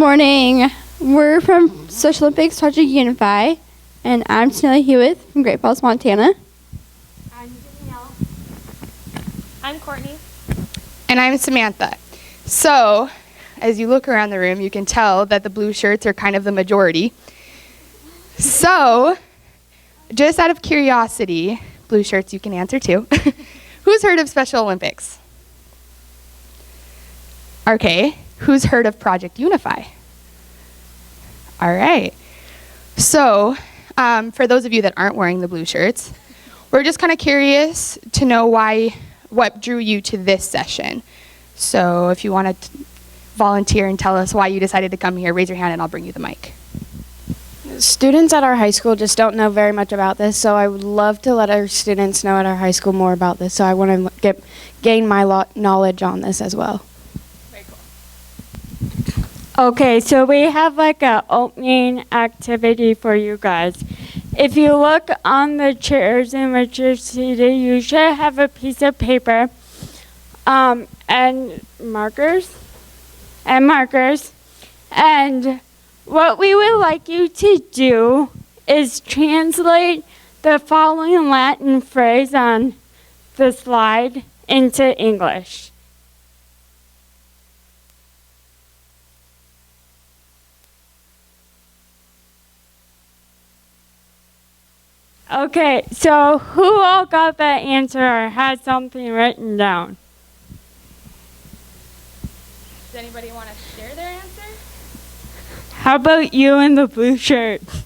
morning. We're from Social Olympics Project UNIFY, and I'm Tanella Hewitt from Great Falls, Montana. I'm Danielle. I'm Courtney. And I'm Samantha. So, as you look around the room, you can tell that the blue shirts are kind of the majority. So, just out of curiosity, blue shirts you can answer too. Who's heard of Special Olympics? Okay, who's heard of Project UNIFY? All right. So, for those of you that aren't wearing the blue shirts, we're just kind of curious to know what drew you to this session. So if you want to volunteer and tell us why you decided to come here, raise your hand and I'll bring you the mic. Students at our high school just don't know very much about this, so I would love to let our students know at our high school more about this. So I want to gain my knowledge on this as well. Very cool. Okay, so we have like an opening activity for you guys. If you look on the chairs in which you're seated, you should have a piece of paper and markers. And what we would like you to do is translate the following Latin phrase on the slide into English. Okay, so who all got that answer or had something written down? Does anybody want to share their answer? How about you in the blue shirt? Either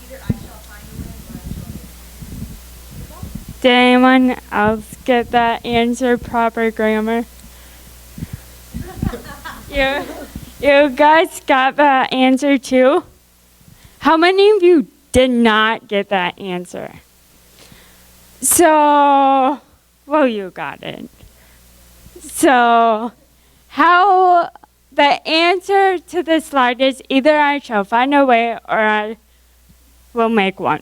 I shall find a way or I shall. Did anyone else get that answer? Proper grammar? You guys got that answer too? How many of you did not get that answer? So, well, you got it. So, how the answer to the slide is either I shall find a way or I will make one.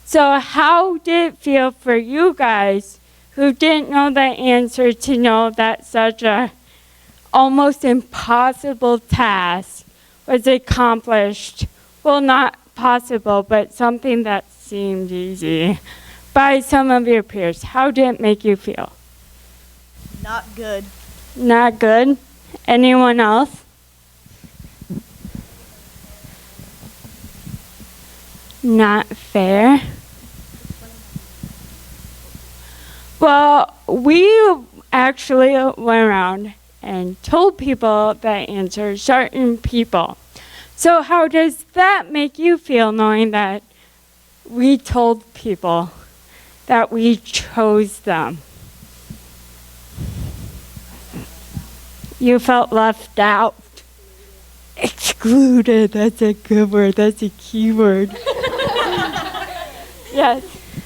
So, how did it feel for you guys who didn't know the answer to know that such a almost impossible task was accomplished? Well, not possible, but something that seemed easy by some of your peers. How did it make you feel? Not good. Not good? Anyone else? Not fair? Well, we actually went around and told people the answer, certain people. So how does that make you feel knowing that we told people that we chose them? You felt left out. Excluded, that's a good word, that's a key word. Yes.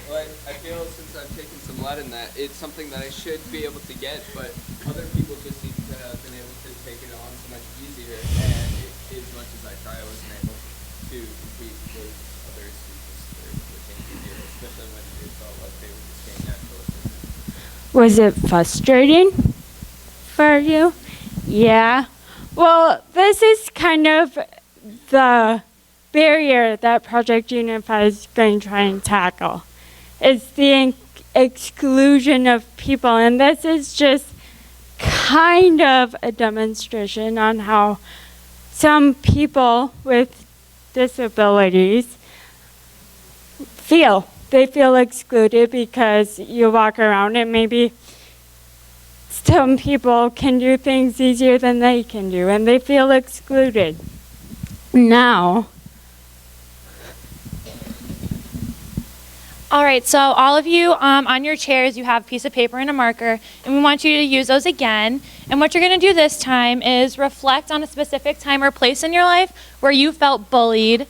Well, I feel since I've taken some Latin that it's something that I should be able to get, but other people just seem to have been able to take it on so much easier, and as much as I try, I wasn't able to compete with other students that came easier, especially when it felt like they were just getting natural. Was it frustrating for you? Yeah. Well, this is kind of the barrier that Project UNIFY is going to try and tackle. It's the exclusion of people, and this is just kind of a demonstration on how some people with disabilities feel. They feel excluded because you walk around and maybe some people can do things easier than they can do, and they feel excluded. Now, All right, so all of you on your chairs, you have a piece of paper and a marker, and we want you to use those again. And what you're going to do this time is reflect on a specific time or place in your life where you felt bullied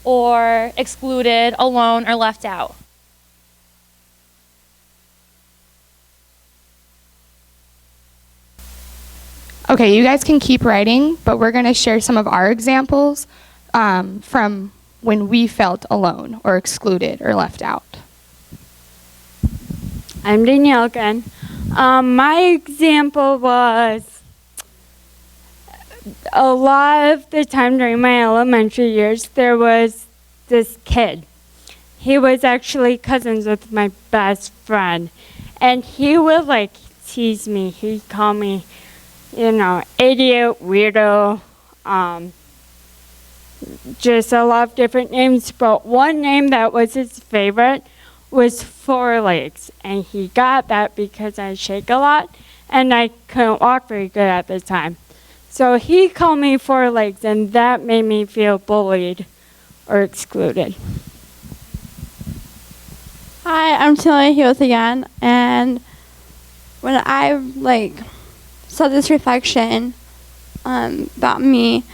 or excluded, alone, or left out. Okay, you guys can keep writing, but we're going to share some of our examples from when we felt alone or excluded or left out. I'm Danielle again. My example was a lot of the time during my elementary years, there was this kid. He was actually cousins with my best friend. And he would like tease me. He'd call me, idiot, weirdo, just a lot of different names. But one name that was his favorite was Four Legs. And he got that because I shake a lot and I couldn't walk very good at the time. So he called me Four Legs, and that made me feel bullied or excluded. Hi, I'm Taylor Hewitt again, and when I saw this reflection about me,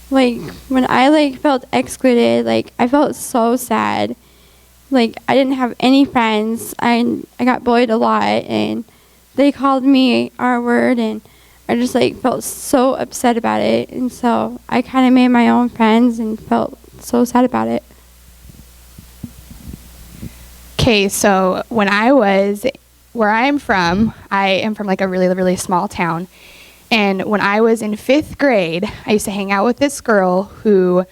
when I felt excluded, I felt so sad. I didn't have any friends. I got bullied a lot, and they called me R-word, and I just felt so upset about it, and so I kind of made my own friends and felt so sad about it. Okay, so where I am from a really, really small town. And when I was in 5th grade, I used to hang out with this girl who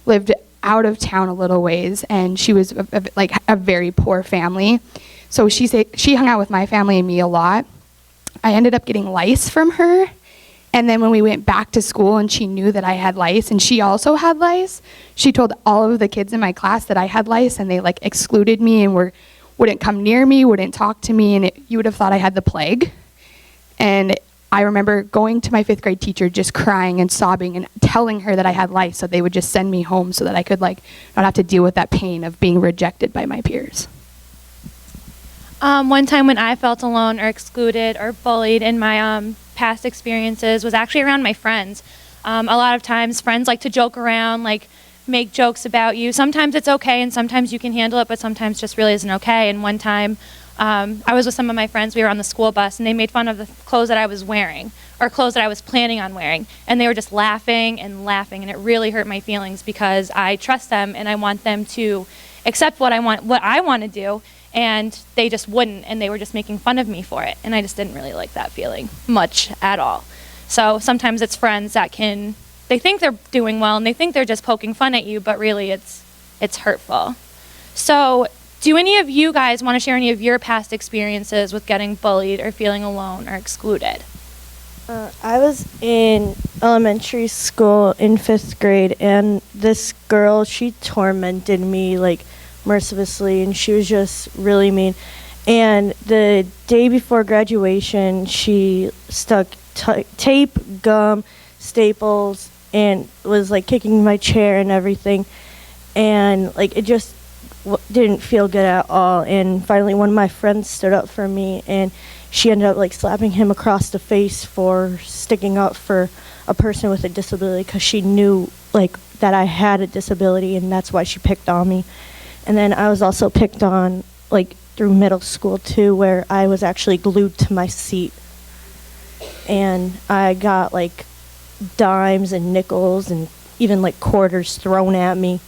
lived out of town a little ways, and she was a very poor family. So she hung out with my family and me a lot. I ended up getting lice from her. And then when we went back to school and she knew that I had lice and she also had lice, she told all of the kids in my class that I had lice, and they excluded me and wouldn't come near me, wouldn't talk to me, and you would have thought I had the plague. And I remember going to my 5th grade teacher just crying and sobbing and telling her that I had lice, so they would just send me home so that I could not have to deal with that pain of being rejected by my peers. One time when I felt alone or excluded or bullied in my past experiences was actually around my friends. A lot of times friends like to joke around, make jokes about you. Sometimes it's okay and sometimes you can handle it, but sometimes just really isn't okay. And one time I was with some of my friends. We were on the school bus and they made fun of the clothes that I was wearing or clothes that I was planning on wearing. And they were just laughing and laughing, and it really hurt my feelings because I trust them and I want them to accept what I want to do. And they just wouldn't, and they were just making fun of me for it. And I just didn't really like that feeling much at all. So sometimes it's friends that they think they're doing well and they think they're just poking fun at you, but really it's hurtful. So do any of you guys want to share any of your past experiences with getting bullied or feeling alone or excluded? I was in elementary school in 5th grade, and this girl, she tormented me mercilessly, and she was just really mean. And the day before graduation, she stuck tape, gum, staples, and was kicking my chair and everything. And it just didn't feel good at all. And finally one of my friends stood up for me, and she ended up slapping him across the face for sticking up for a person with a disability, because she knew that I had a disability, and that's why she picked on me. And then I was also picked on through middle school too, where I was actually glued to my seat, and I got dimes and nickels and even quarters thrown at me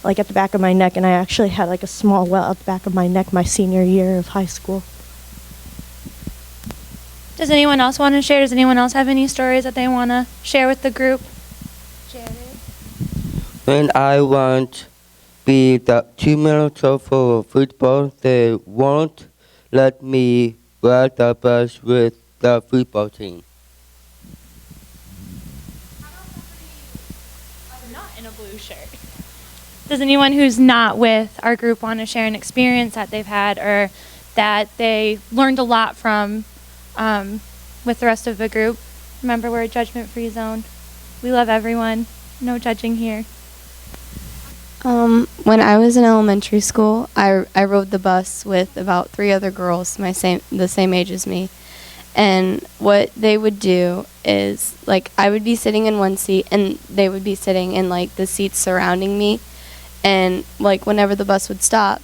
at the back of my neck, and I actually had a small well at the back of my neck my senior year of high school. Does anyone else want to share? Does anyone else have any stories that they want to share with the group? Jared? When I want be the team manager for football, they won't let me ride the bus with the football team. How about somebody not in a blue shirt? Does anyone who's not with our group want to share an experience that they've had or that they learned a lot from with the rest of the group? Remember, we're a judgment-free zone. We love everyone. No judging here. When I was in elementary school, I rode the bus with about 3 other girls the same age as me. And what they would do is, I would be sitting in one seat, and they would be sitting in, the seats surrounding me. And, whenever the bus would stop,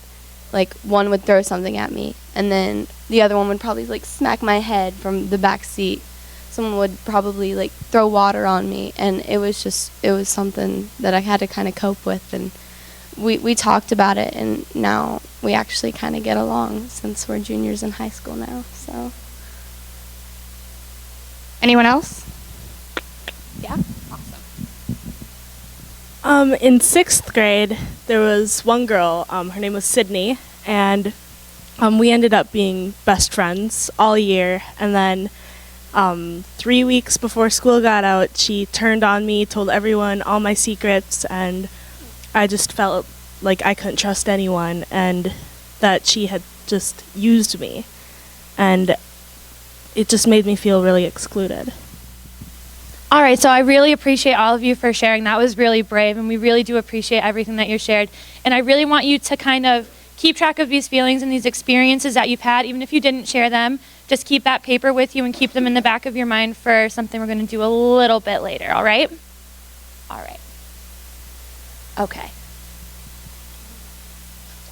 one would throw something at me. And then the other one would probably, smack my head from the back seat. Someone would probably, throw water on me. And it was something that I had to kind of cope with. And we talked about it, and now we actually kind of get along since we're juniors in high school now, so. Anyone else? Yeah. In 6th grade, there was one girl, her name was Sydney, and we ended up being best friends all year. And then 3 weeks before school got out, she turned on me, told everyone all my secrets, and I just felt like I couldn't trust anyone and that she had just used me. And it just made me feel really excluded. All right, so I really appreciate all of you for sharing. That was really brave, and we really do appreciate everything that you shared. And I really want you to kind of keep track of these feelings and these experiences that you've had, even if you didn't share them. Just keep that paper with you and keep them in the back of your mind for something we're going to do a little bit later, all right? All right. Okay.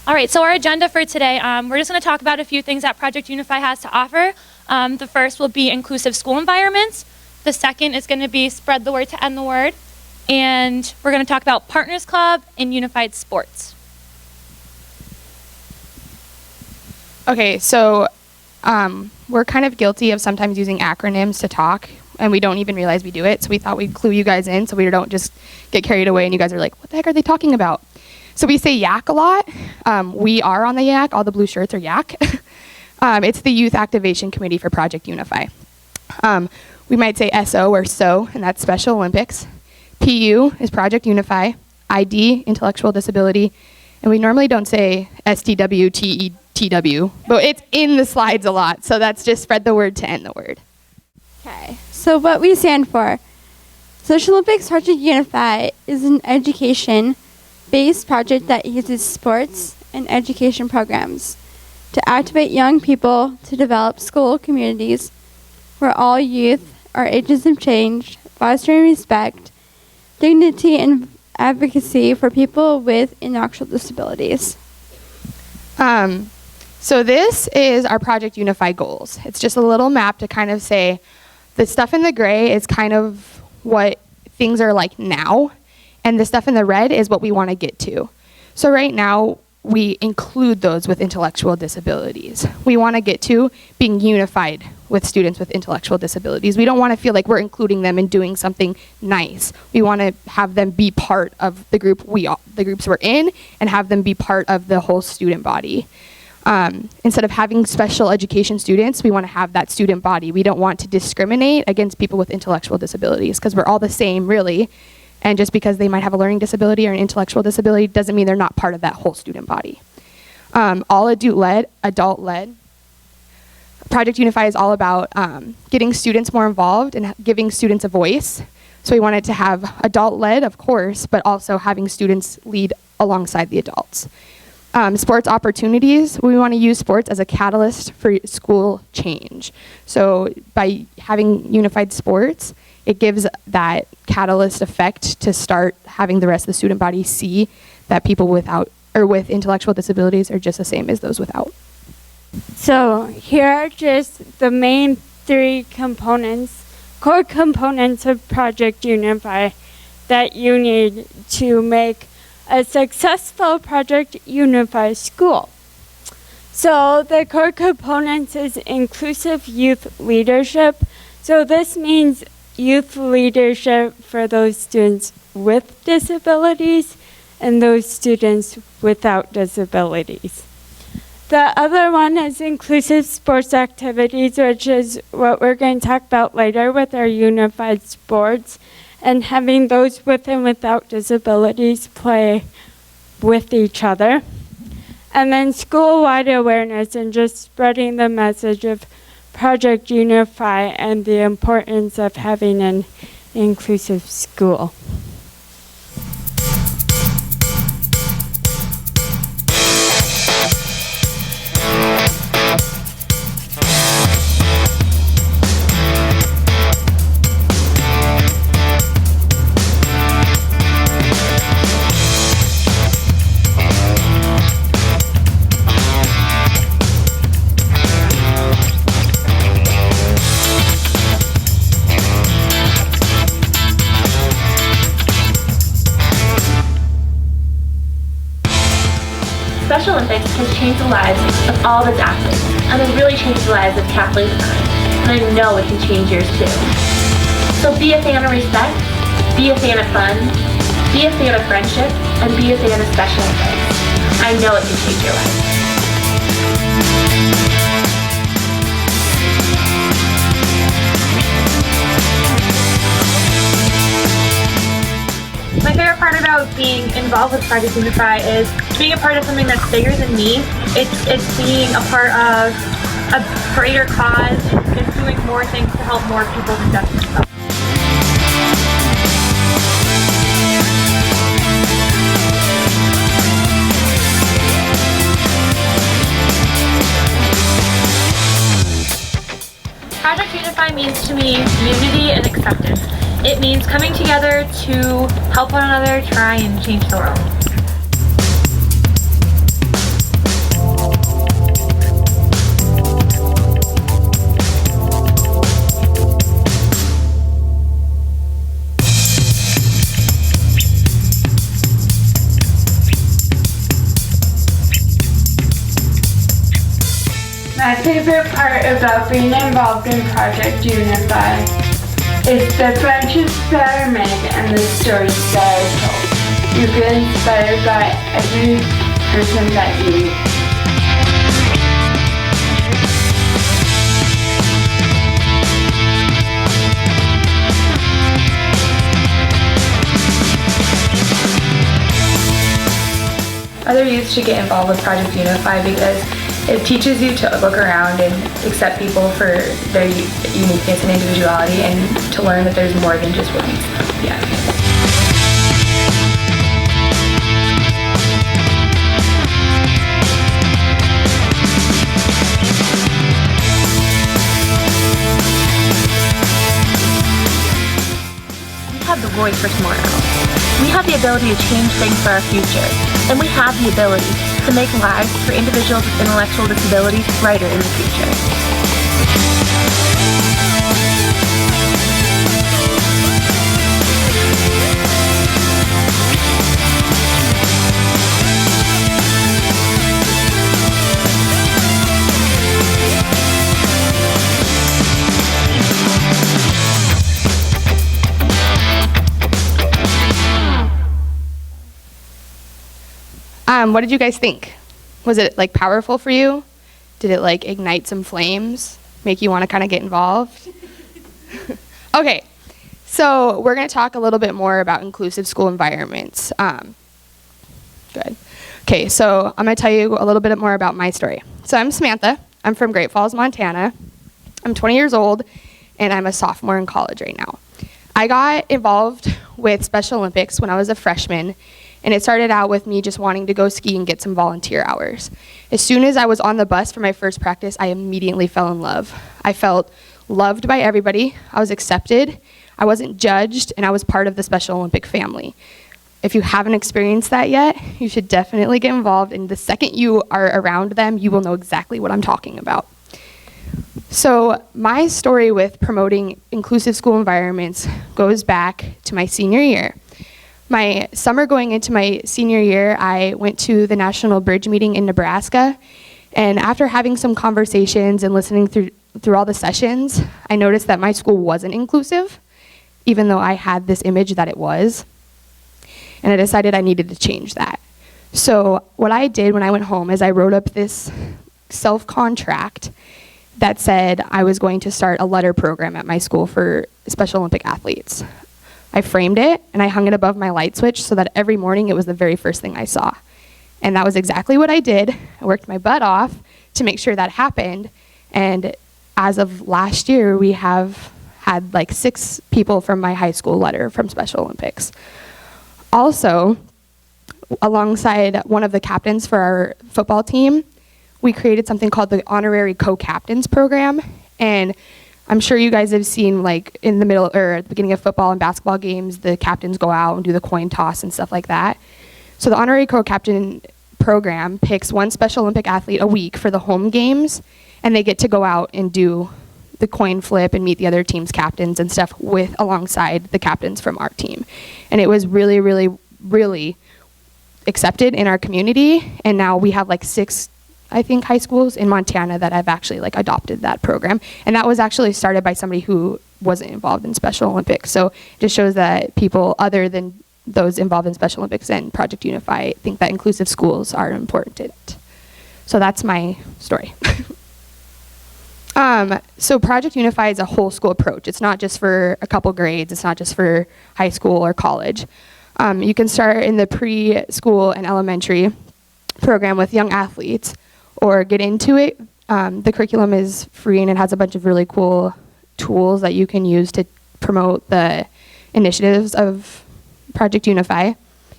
All right, so our agenda for today, we're just going to talk about a few things that Project UNIFY has to offer. The first will be inclusive school environments. The second is going to be spread the word to end the word. And we're going to talk about Partners Club and unified sports. Okay, so we're kind of guilty of sometimes using acronyms to talk, and we don't even realize we do it. So we thought we'd clue you guys in so we don't just get carried away and you guys are like, what the heck are they talking about? So we say YAC a lot. We are on the YAC. All the blue shirts are YAC. It's the Youth Activation Committee for Project UNIFY. We might say SO or SO, and that's Special Olympics. PU is Project UNIFY. ID, Intellectual Disability. And we normally don't say STW, TETW, but it's in the slides a lot. So that's just spread the word to end the word. Okay, so what we stand for. Social Olympics Project UNIFY is an education-based project that uses sports and education programs to activate young people to develop school communities where all youth are agents of change, fostering respect, dignity, and advocacy for people with intellectual disabilities. So this is our Project UNIFY goals. It's just a little map to kind of say the stuff in the gray is kind of what things are like now, and the stuff in the red is what we want to get to. So right now, we include those with intellectual disabilities. We want to get to being unified with students with intellectual disabilities. We don't want to feel like we're including them and doing something nice. We want to have them be part of the groups we're in, and have them be part of the whole student body. Instead of having special education students, we want to have that student body. We don't want to discriminate against people with intellectual disabilities because we're all the same, really. And just because they might have a learning disability or an intellectual disability doesn't mean they're not part of that whole student body. All adult-led. Project UNIFY is all about getting students more involved and giving students a voice. So we wanted to have adult-led, of course, but also having students lead alongside the adults. Sports opportunities, we want to use sports as a catalyst for school change. So by having unified sports, it gives that catalyst effect to start having the rest of the student body see that people with intellectual disabilities are just the same as those without. So here are just the main three core components of Project UNIFY that you need to make a successful Project UNIFY school. So the core components is inclusive youth leadership. So this means youth leadership for those students with disabilities and those students without disabilities. The other one is inclusive sports activities, which is what we're going to talk about later with our unified sports, and having those with and without disabilities play with each other. And then school-wide awareness and just spreading the message of Project UNIFY and the importance of having an inclusive school. Special Olympics has changed the lives of all of its athletes, and has really changed the lives of Kathleen and I know it can change yours too. So be a fan of respect, be a fan of fun, Be a fan of friendship, and be a fan of Special Olympics. I know it can change your life. My favorite part about being involved with Project UNIFY is being a part of something that's bigger than me. It's being a part of a greater cause. It's doing more things to help more people than just myself. Project UNIFY means to me unity and acceptance. It means coming together to help one another try and change the world. My favorite part about being involved in Project UNIFY is the friendships that are made and the stories that are told. You get inspired by every person that you meet. Other youth should get involved with Project UNIFY because it teaches you to look around and accept people for their uniqueness and individuality, and to learn that there's more than just what makes them. Yeah. We have the voice for tomorrow. We have the ability to change things for our future, and we have the ability to make lives for individuals with intellectual disabilities brighter in the future. What did you guys think? Was it like powerful for you? Did it like ignite some flames? Make you want to kind of get involved? Okay, so we're going to talk a little bit more about inclusive school environments. Good. Okay, so I'm going to tell you a little bit more about my story. So I'm Samantha. I'm from Great Falls, Montana. I'm 20 years old, and I'm a sophomore in college right now. I got involved with Special Olympics when I was a freshman, and it started out with me just wanting to go ski and get some volunteer hours. As soon as I was on the bus for my first practice, I immediately fell in love. I felt loved by everybody. I was accepted. I wasn't judged, and I was part of the Special Olympic family. If you haven't experienced that yet, you should definitely get involved, and the second you are around them, you will know exactly what I'm talking about. So my story with promoting inclusive school environments goes back to my senior year. My summer going into my senior year, I went to the National Bridge meeting in Nebraska, and after having some conversations and listening through all the sessions, I noticed that my school wasn't inclusive, even though I had this image that it was, and I decided I needed to change that. So what I did when I went home is I wrote up this self-contract that said I was going to start a letter program at my school for Special Olympic athletes. I framed it and I hung it above my light switch so that every morning it was the very first thing I saw. And that was exactly what I did. I worked my butt off to make sure that happened. And as of last year, we have had like 6 people from my high school letter from Special Olympics. Also, alongside one of the captains for our football team, we created something called the Honorary Co-Captains Program. And I'm sure you guys have seen, like, in the middle or at the beginning of football and basketball games, the captains go out and do the coin toss and stuff like that. So the Honorary Co-Captain program picks one Special Olympic athlete a week for the home games, and they get to go out and do the coin flip and meet the other team's captains and stuff alongside the captains from our team. And it was really, really, really accepted in our community, and now we have like 6 high schools in Montana that have actually like adopted that program. And that was actually started by somebody who wasn't involved in Special Olympics. So it just shows that people other than those involved in Special Olympics and Project Unify think that inclusive schools are important. So that's my story. So Project Unify is a whole school approach. It's not just for a couple grades. It's not just for high school or college. You can start in the preschool and elementary program with young athletes or get into it. The curriculum is free and it has a bunch of really cool tools that you can use to promote the initiatives of Project Unify.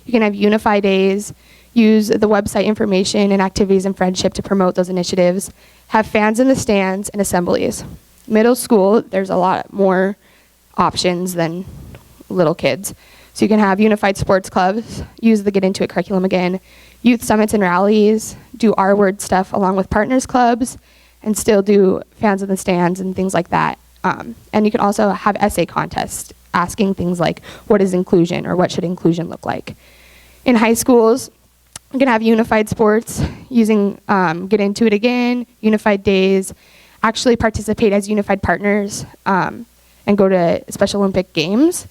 You can have Unify days, use the website information and activities and friendship to promote those initiatives, have fans in the stands and assemblies. Middle school, there's a lot more options than little kids. So you can have unified sports clubs, use the Get Into It curriculum again, youth summits and rallies, do R-word stuff along with partners clubs, and still do fans in the stands and things like that. And you can also have essay contests asking things like, what is inclusion, or what should inclusion look like? In high schools, you can have unified sports using Get Into It again, unified days, actually participate as unified partners, and go to Special Olympic games.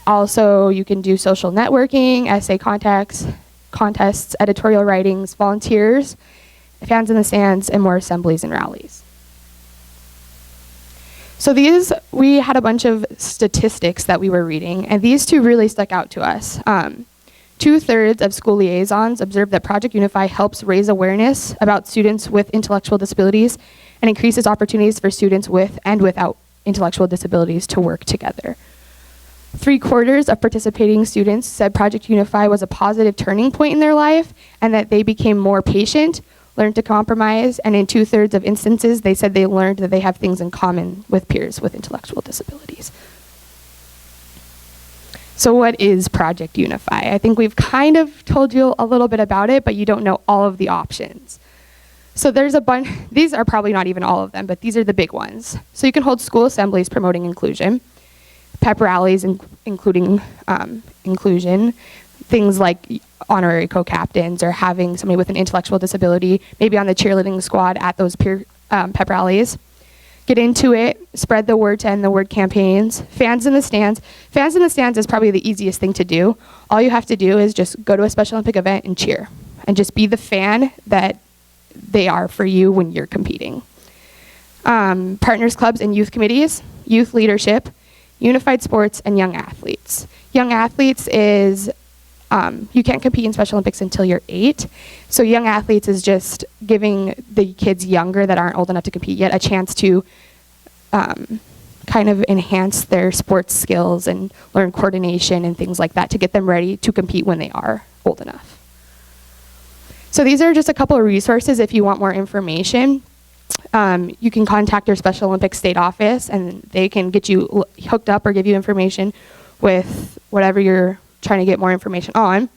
Also, you can do social networking, essay contests, editorial writings, volunteers, fans in the stands, and more assemblies and rallies. So we had a bunch of statistics that we were reading, and these two really stuck out to us. 2/3 of school liaisons observed that Project Unify helps raise awareness about students with intellectual disabilities and increases opportunities for students with and without intellectual disabilities to work together. 3/4 of participating students said Project Unify was a positive turning point in their life and that they became more patient, learned to compromise, and in 2/3 of instances, they said they learned that they have things in common with peers with intellectual disabilities. So what is Project Unify? I think we've kind of told you a little bit about it, but you don't know all of the options. So there's a bunch, these are probably not even all of them, but these are the big ones. So you can hold school assemblies promoting inclusion, pep rallies including inclusion, things like honorary co-captains or having somebody with an intellectual disability maybe on the cheerleading squad at those peer pep rallies. Get Into It, spread the word to end the word campaigns, fans in the stands. Fans in the stands is probably the easiest thing to do. All you have to do is just go to a Special Olympic event and cheer and just be the fan that they are for you when you're competing. Partners clubs and youth committees, youth leadership, unified sports, and young athletes. Young athletes is, you can't compete in Special Olympics until you're 8. So young athletes is just giving the kids younger that aren't old enough to compete yet a chance to kind of enhance their sports skills and learn coordination and things like that to get them ready to compete when they are old enough. So these are just a couple of resources if you want more information. You can contact your Special Olympics state office and they can get you hooked up or give you information with whatever you're trying to get more information on.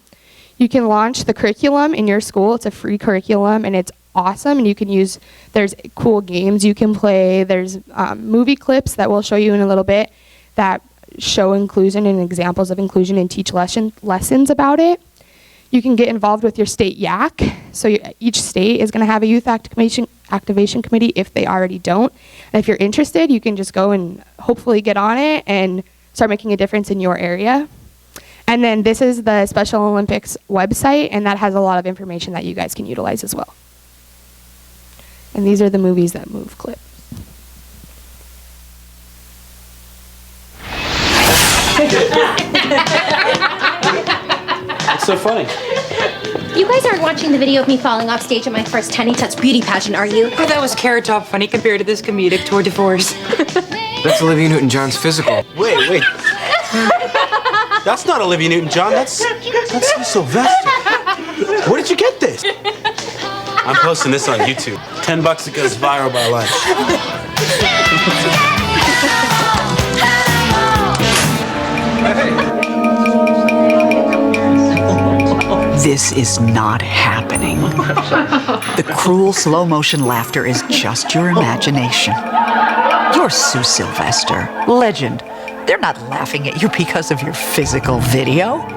You can launch the curriculum in your school. It's a free curriculum and it's awesome, and you can use, there's cool games you can play. There's movie clips that we'll show you in a little bit that show inclusion and examples of inclusion and teach lessons about it. You can get involved with your state YAC. So each state is going to have a youth activation committee if they already don't. And if you're interested, you can just go and hopefully get on it and start making a difference in your area. And then this is the Special Olympics website, and that has a lot of information that you guys can utilize as well. And these are the movies that move clips. It's so funny. You guys aren't watching the video of me falling off stage at my first Tiny Tots beauty pageant, are you? Oh, that was Carrot Top funny compared to this comedic tour de force. That's Olivia Newton-John's physical. Wait. That's not Olivia Newton-John. That's Sylvester. Where did you get this? I'm posting this on YouTube. $10 it goes viral by lunch. This is not happening. The cruel slow motion laughter is just your imagination. You're Sue Sylvester, legend. They're not laughing at you because of your physical video.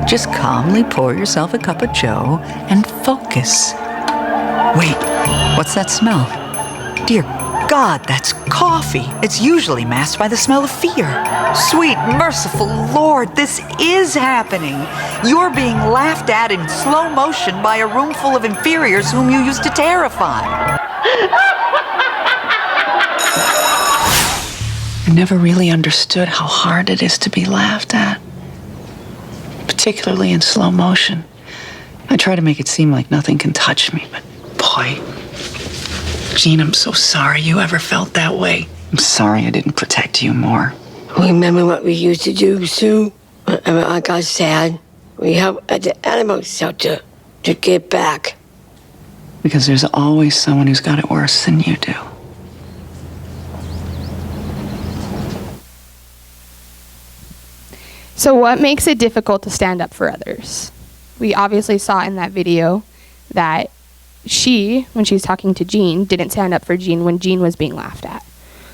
Just calmly pour yourself a cup of joe and focus. Wait, what's that smell? Dear God, that's coffee. It's usually masked by the smell of fear. Sweet, merciful Lord, this is happening. You're being laughed at in slow motion by a room full of inferiors whom you used to terrify. I never really understood how hard it is to be laughed at, particularly in slow motion. I try to make it seem like nothing can touch me, but boy, Jean, I'm so sorry you ever felt that way. I'm sorry I didn't protect you more. Remember what we used to do, Sue? Whenever I got sad, we helped at the animal shelter to get back. Because there's always someone who's got it worse than you do. So what makes it difficult to stand up for others? We obviously saw in that video that she, when she was talking to Jean, didn't stand up for Jean when Jean was being laughed at.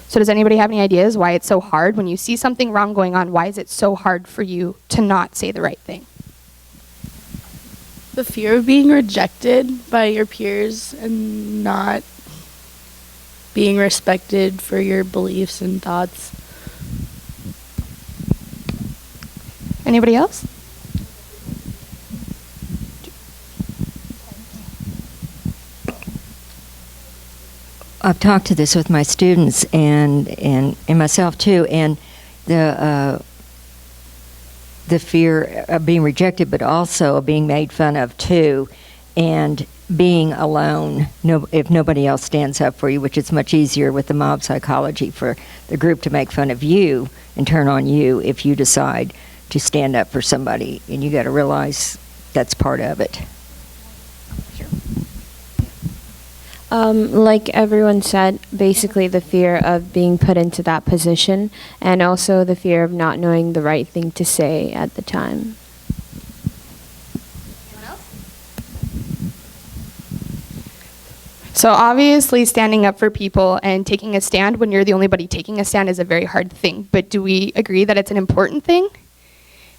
So does anybody have any ideas why it's so hard? When you see something wrong going on, why is it so hard for you to not say the right thing? The fear of being rejected by your peers and not being respected for your beliefs and thoughts. Anybody else? I've talked to this with my students and myself too, and the fear of being rejected, but also of being made fun of too, and being alone. If nobody else stands up for you, which is much easier with the mob psychology for the group to make fun of you and turn on you if you decide to stand up for somebody, and you got to realize that's part of it. Like everyone said, basically the fear of being put into that position, and also the fear of not knowing the right thing to say at the time. So obviously standing up for people and taking a stand when you're the only body taking a stand is a very hard thing, but do we agree that it's an important thing?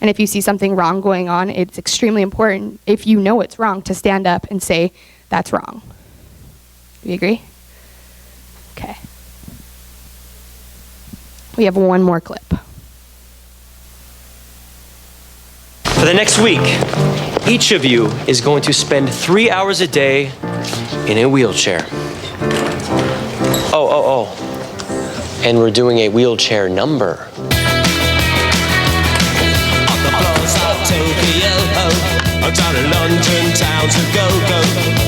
And if you see something wrong going on, it's extremely important, if you know it's wrong, to stand up and say, that's wrong. Do you agree? Okay. We have one more clip. For the next week, each of you is going to spend 3 hours a day in a wheelchair. Oh. And we're doing a wheelchair number. Down in London town to go.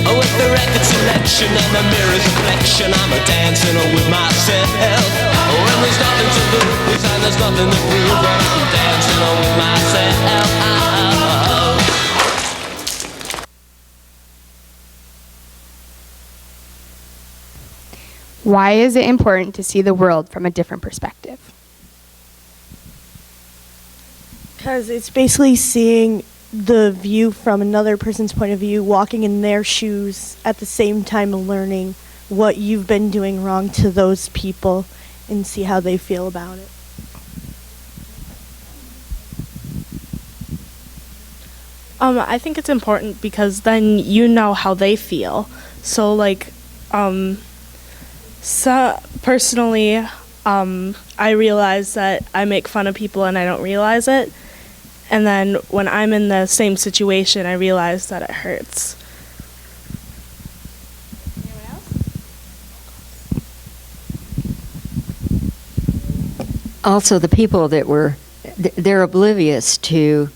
With the record selection and the mirror's reflection, I'm a dancing with myself. When there's nothing to lose and there's nothing to prove, but I'm dancing with myself. Why is it important to see the world from a different perspective? Because it's basically seeing the view from another person's point of view, walking in their shoes at the same time learning what you've been doing wrong to those people and see how they feel about it. I think it's important because then you know how they feel. So personally, I realize that I make fun of people and I don't realize it. And then when I'm in the same situation, I realize that it hurts. Anyone else? Also, the people that they're oblivious to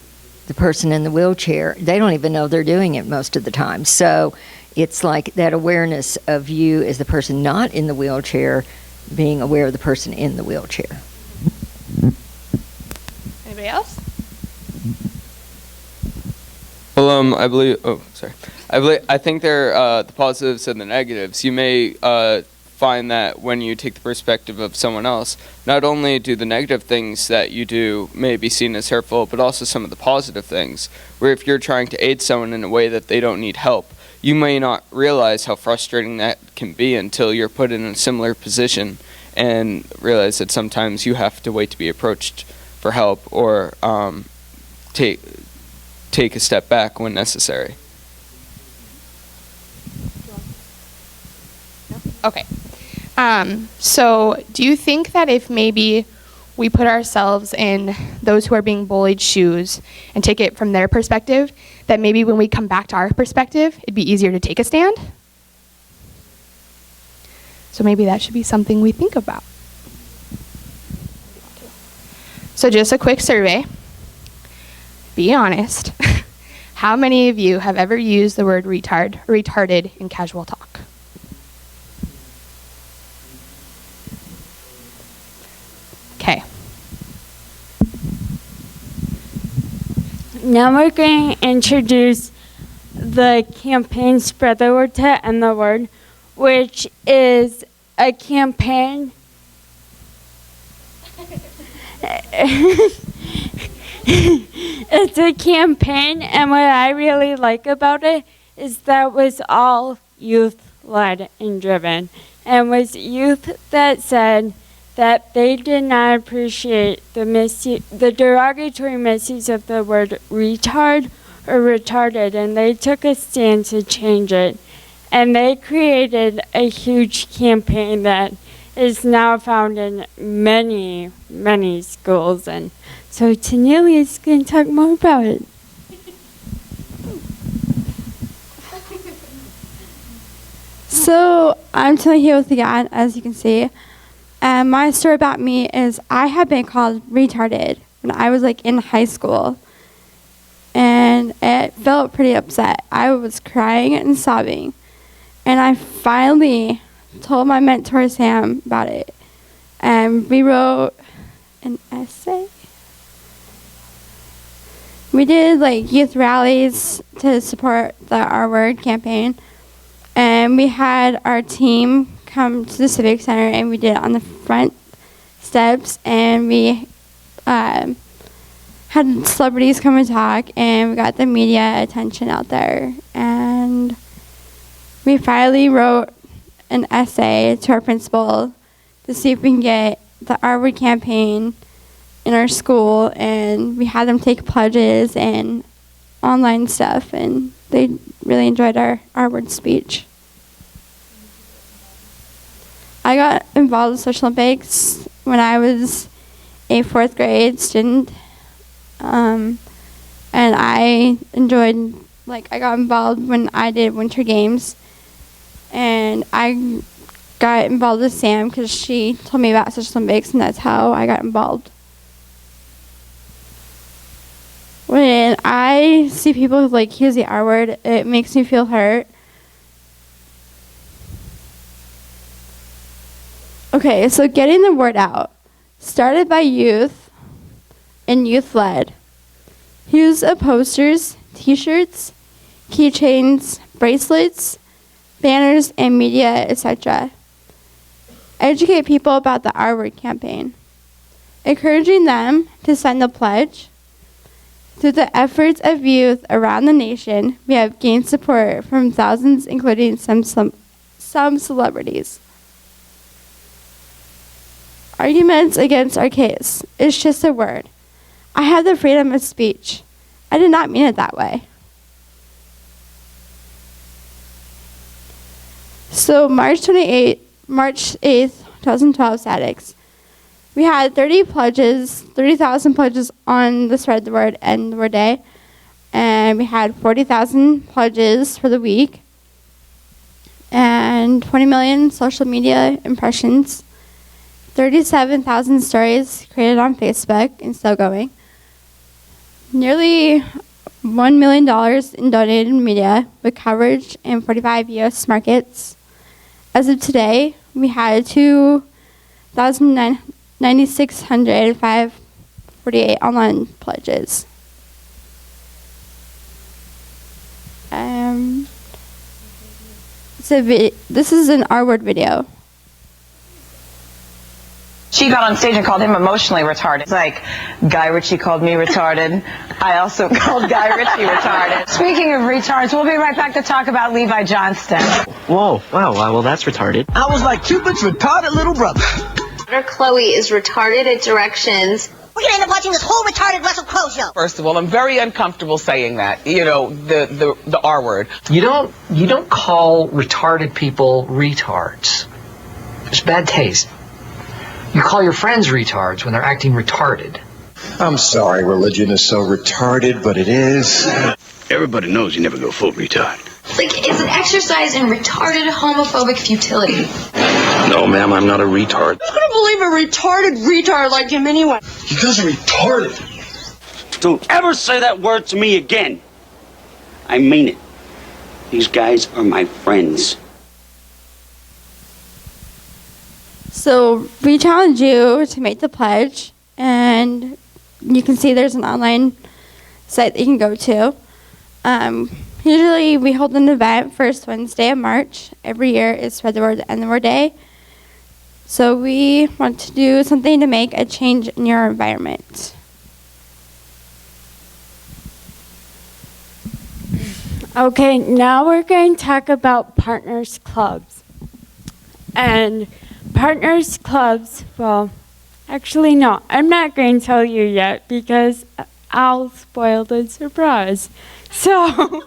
the person in the wheelchair. They don't even know they're doing it most of the time. So it's like that awareness of you as the person not in the wheelchair, being aware of the person in the wheelchair. Anybody else? Well, I think they're the positives and the negatives. You may find that when you take the perspective of someone else, not only do the negative things that you do may be seen as hurtful, but also some of the positive things, where if you're trying to aid someone in a way that they don't need help, you may not realize how frustrating that can be until you're put in a similar position and realize that sometimes you have to wait to be approached for help or take a step back when necessary. Okay. So do you think that if maybe we put ourselves in those who are being bullied shoes and take it from their perspective, that maybe when we come back to our perspective, it'd be easier to take a stand? So maybe that should be something we think about. So just a quick survey. Be honest. How many of you have ever used the word retard or retarded in casual talk? Okay. Now we're going to introduce the campaign Spread the Word to End the Word, which is a campaign it's a campaign, and what I really like about it is that it was all youth-led and driven, and was youth that said that they did not appreciate the derogatory misuse of the word retard or retarded, and they took a stand to change it. And they created a huge campaign that is now found in many, many schools. And so Tanelia is going to talk more about it. So I'm Tanelia with again, as you can see. And my story about me is I had been called retarded when I was like in high school. And it felt pretty upset. I was crying and sobbing. And I finally told my mentor, Sam, about it. And we wrote an essay. We did like youth rallies to support the Our Word campaign. And we had our team come to the Civic Center, and we did it on the front steps. And we had celebrities come and talk, and we got the media attention out there. And we finally wrote an essay to our principal to see if we can get the Our Word campaign in our school, and we had them take pledges and online stuff, and they really enjoyed our Word speech. I got involved in Social Olympics when I was a 4th grade student, and I enjoyed, I got involved when I did Winter Games. And I got involved with Sam because she told me about Social Olympics, and that's how I got involved. When I see people who use the R word, it makes me feel hurt. Okay, so getting the word out. Started by youth and youth-led. Use of posters, t-shirts, keychains, bracelets, banners, and media, etc. Educate people about the Our Word campaign. Encouraging them to sign the pledge. Through the efforts of youth around the nation, we have gained support from thousands, including some celebrities. Arguments against our case. It's just a word. I have the freedom of speech. I did not mean it that way. So March 8th, 2012 statics. We had 30,000 pledges on the Spread the Word and the Word Day. And we had 40,000 pledges for the week. And 20 million social media impressions. 37,000 stories created on Facebook and still going. Nearly $1 million in donated media with coverage in 45 U.S. markets. As of today, we had 2,948 online pledges. This is an Our Word video. She got on stage and called him emotionally retarded. It's like, Guy Ritchie called me retarded. I also called Guy Ritchie retarded. Speaking of retards, we'll be right back to talk about Levi Johnston. Whoa, wow, well, that's retarded. I was like Cupid's retarded little brother. Chloe is retarded at directions. We're going to end up watching this whole retarded Russell Crowe show. First of all, I'm very uncomfortable saying that. You know, the R word. You don't call retarded people retards. It's bad taste. You call your friends retards when they're acting retarded. I'm sorry religion is so retarded, but it is. Everybody knows you never go full retard. Like, it's an exercise in retarded homophobic futility. No, ma'am, I'm not a retard. I couldn't believe a retarded retard like him anyway. You guys are retarded. Don't ever say that word to me again. I mean it. These guys are my friends. So we challenge you to make the pledge, and you can see there's an online site that you can go to. Usually we hold an event first Wednesday of March. Every year is Spread the Word, End the Word Day. So we want to do something to make a change in your environment. Okay, now we're going to talk about partners clubs. And partners clubs, well, actually no, I'm not going to tell you yet because I'll spoil the surprise. So,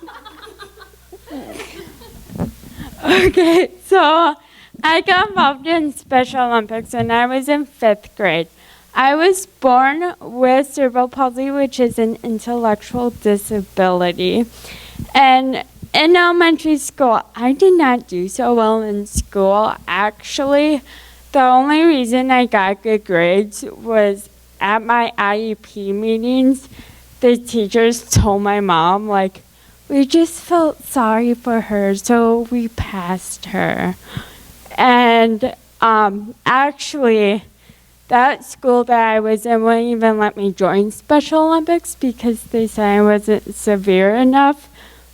okay, so I got involved in Special Olympics when I was in 5th grade. I was born with cerebral palsy, which is an intellectual disability. And in elementary school, I did not do so well in school. Actually, the only reason I got good grades was at my IEP meetings, the teachers told my mom, like, we just felt sorry for her, so we passed her. And actually, that school that I was in wouldn't even let me join Special Olympics because they said I wasn't severe enough,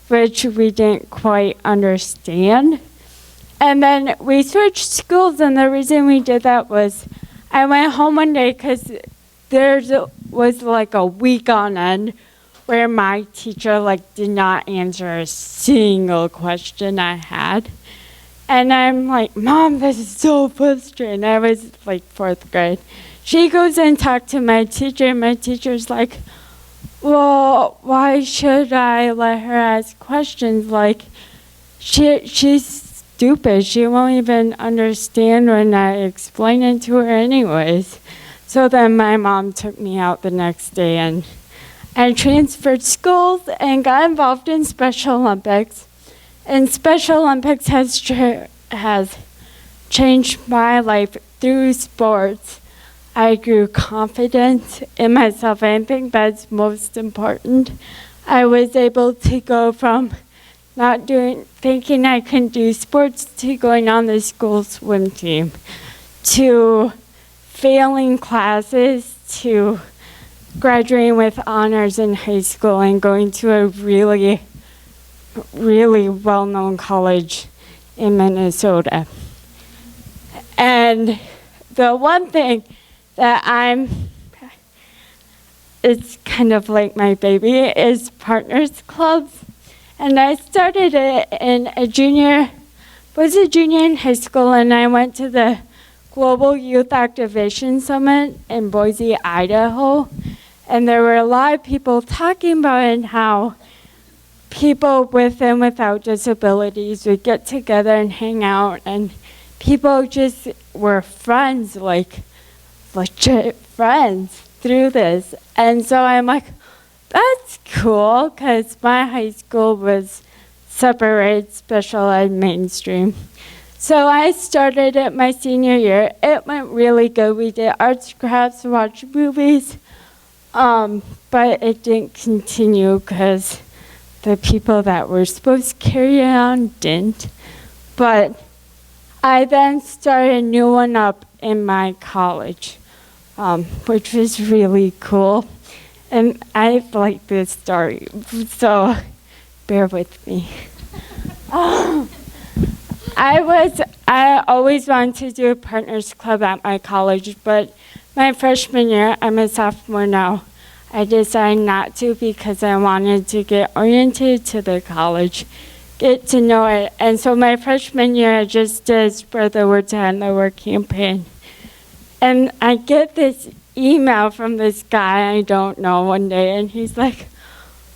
which we didn't quite understand. And then we switched schools, and the reason we did that was I went home one day because there was like a week on end where my teacher like did not answer a single question I had. And I'm like, Mom, this is so frustrating. I was like 4th grade. She goes and talks to my teacher, and my teacher's like, well, why should I let her ask questions? Like, she's stupid. She won't even understand when I explain it to her anyways. So then my mom took me out the next day, and I transferred schools and got involved in Special Olympics. And Special Olympics has changed my life through sports. I grew confident in myself. I think that's most important. I was able to go from thinking I couldn't do sports to going on the school swim team, to failing classes, to graduating with honors in high school and going to a really, really well-known college in Minnesota. And the one thing that it's kind of like my baby, is partners clubs. And I started it in a junior in high school, and I went to the Global Youth Activation Summit in Boise, Idaho. And there were a lot of people talking about it and how people with and without disabilities would get together and hang out, and people just were friends, like legit friends through this. And so I'm like, that's cool, because my high school was separated special ed mainstream. So I started it my senior year. It went really good. We did arts, crafts, watched movies, but it didn't continue because the people that were supposed to carry it on didn't. But I then started a new one up in my college, which was really cool. And I like this story, so bear with me. I always wanted to do a partners club at my college, but my freshman year, I'm a sophomore now, I decided not to because I wanted to get oriented to the college, get to know it. And so my freshman year, I just did Spread the Word to End the Word campaign. And I get this email from this guy I don't know one day, and he's like,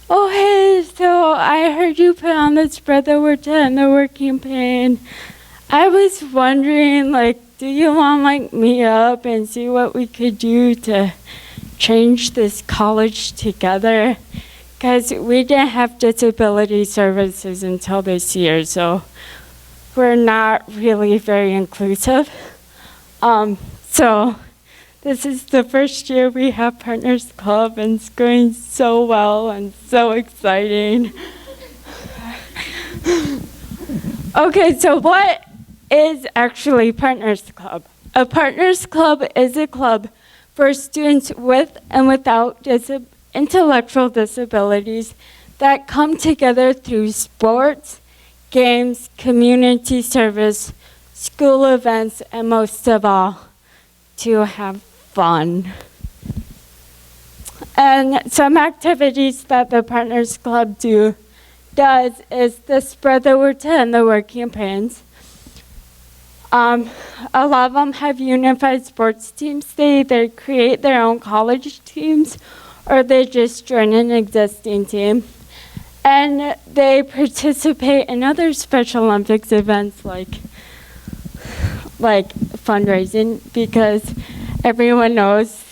oh, hey, so I heard you put on the Spread the Word to End the Word campaign. I was wondering, like, do you want to like meet up and see what we could do to change this college together? Because we didn't have disability services until this year, so we're not really very inclusive. So this is the first year we have Partners Club, and it's going so well and so exciting. Okay, so what is actually Partners Club? A Partners Club is a club for students with and without intellectual disabilities that come together through sports, games, community service, school events, and most of all, to have fun. And some activities that the Partners Club does is the spread the word to end the word campaigns. A lot of them have unified sports teams. They either create their own college teams or they just join an existing team. And they participate in other Special Olympics events like fundraising, because everyone knows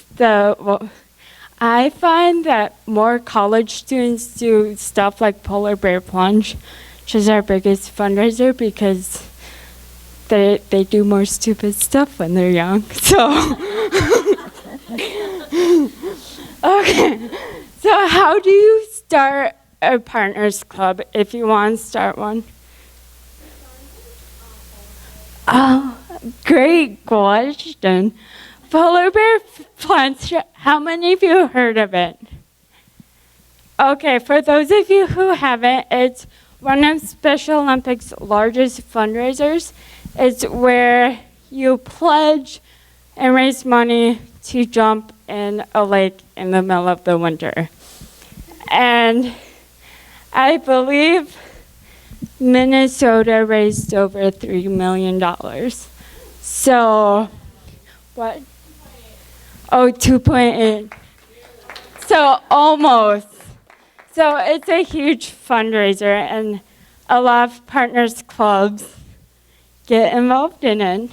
I find that more college students do stuff like polar bear plunge, which is our biggest fundraiser, because they do more stupid stuff when they're young. So, okay. So how do you start a Partners Club if you want to start one? Oh, great question. Polar bear plunge, how many of you heard of it? Okay, for those of you who haven't, it's one of Special Olympics' largest fundraisers. It's where you pledge and raise money to jump in a lake in the middle of the winter. And I believe Minnesota raised over $3 million. So, what? Oh, 2.8. So almost. So it's a huge fundraiser, and a lot of Partners Clubs get involved in it.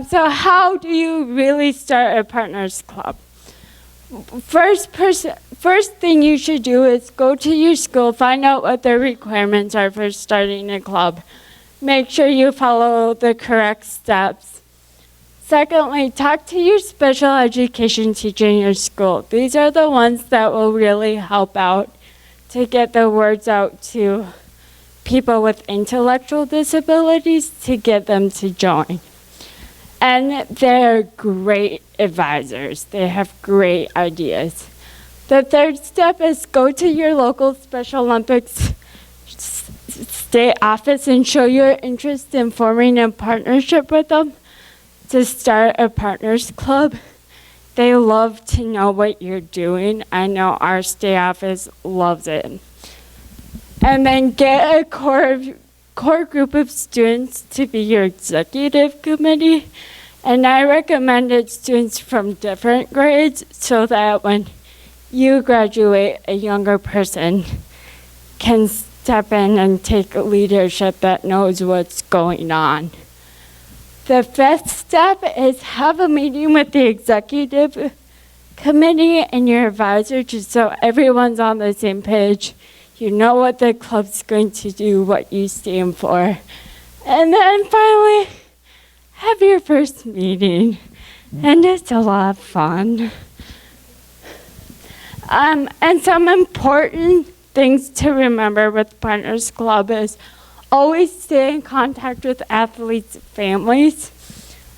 So how do you really start a Partners Club? First thing you should do is go to your school, find out what their requirements are for starting a club. Make sure you follow the correct steps. Secondly, talk to your special education teacher in your school. These are the ones that will really help out to get the words out to people with intellectual disabilities to get them to join. And they're great advisors. They have great ideas. The third step is go to your local Special Olympics state office and show your interest in forming a partnership with them to start a Partners Club. They love to know what you're doing. I know our state office loves it. And then get a core group of students to be your executive committee. And I recommended students from different grades so that when you graduate, a younger person can step in and take leadership that knows what's going on. The fifth step is have a meeting with the executive committee and your advisor just so everyone's on the same page. You know what the club's going to do, what you stand for. And then finally, have your first meeting. And it's a lot of fun. And some important things to remember with Partners Club is always stay in contact with athletes' families.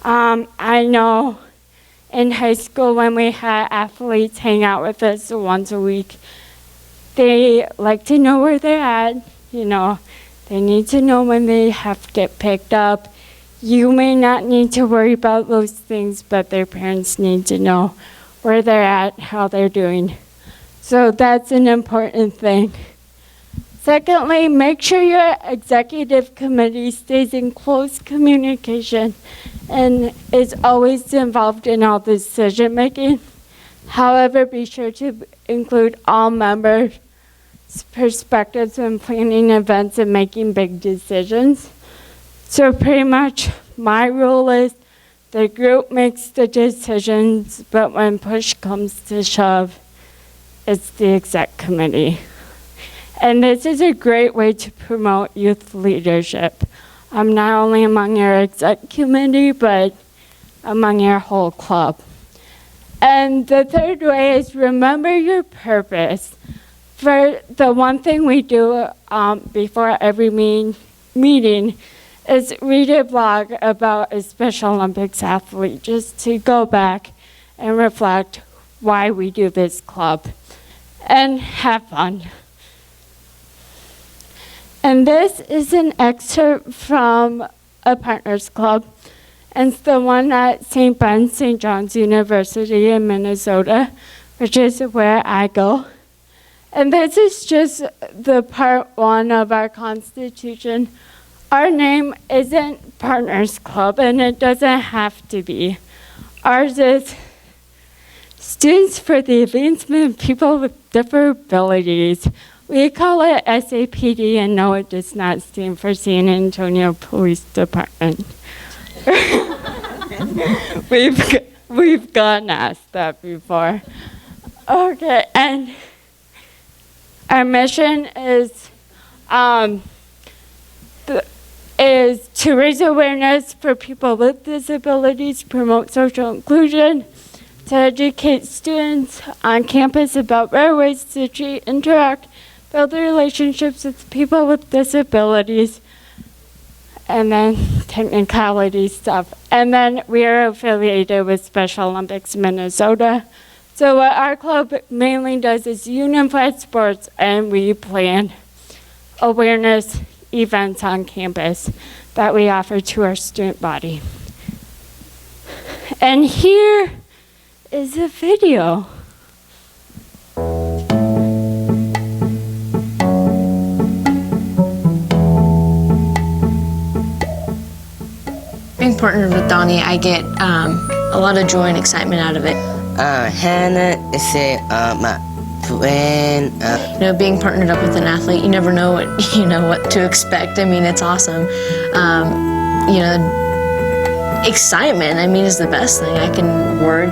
I know in high school when we had athletes hang out with us once a week, they like to know where they're at. You know, they need to know when they have to get picked up. You may not need to worry about those things, but their parents need to know where they're at, how they're doing. So that's an important thing. Secondly, make sure your executive committee stays in close communication and is always involved in all decision making. However, be sure to include all members' perspectives when planning events and making big decisions. So pretty much my rule is the group makes the decisions, but when push comes to shove, it's the exec committee. And this is a great way to promote youth leadership. Not only among your exec committee, but among your whole club. And the third way is remember your purpose. For the one thing we do before every meeting is read a blog about a Special Olympics athlete, just to go back and reflect why we do this club and have fun. And this is an excerpt from a partners club, and it's the one at St. Ben, St. John's University in Minnesota, which is where I go. And this is just the part one of our Constitution. Our name isn't Partners Club, and it doesn't have to be. Ours is Students for the Advancement of People with Different Abilities. We call it SAPD, and no, it does not stand for San Antonio Police Department. We've gotten asked that before. Okay, and our mission is to raise awareness for people with disabilities, promote social inclusion, to educate students on campus about rare ways to interact, build relationships with people with disabilities, and then technicality stuff. And then we are affiliated with Special Olympics Minnesota. So what our club mainly does is unified sports, and we plan awareness events on campus that we offer to our student body. And here is a video. Being partnered with Donnie, I get a lot of joy and excitement out of it. Hannah is my friend. Being partnered up with an athlete, you never know what to expect. I mean, it's awesome. Excitement, is the best thing I can word.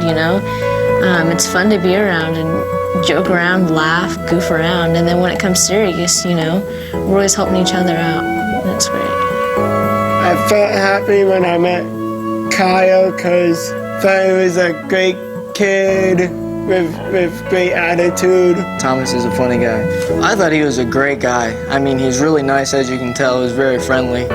It's fun to be around and joke around, laugh, goof around, and then when it comes serious, we're always helping each other out. That's great. I felt happy when I met Kyle because I thought he was a great kid with great attitude. Thomas is a funny guy. I thought he was a great guy. He's really nice, as you can tell. He was very friendly,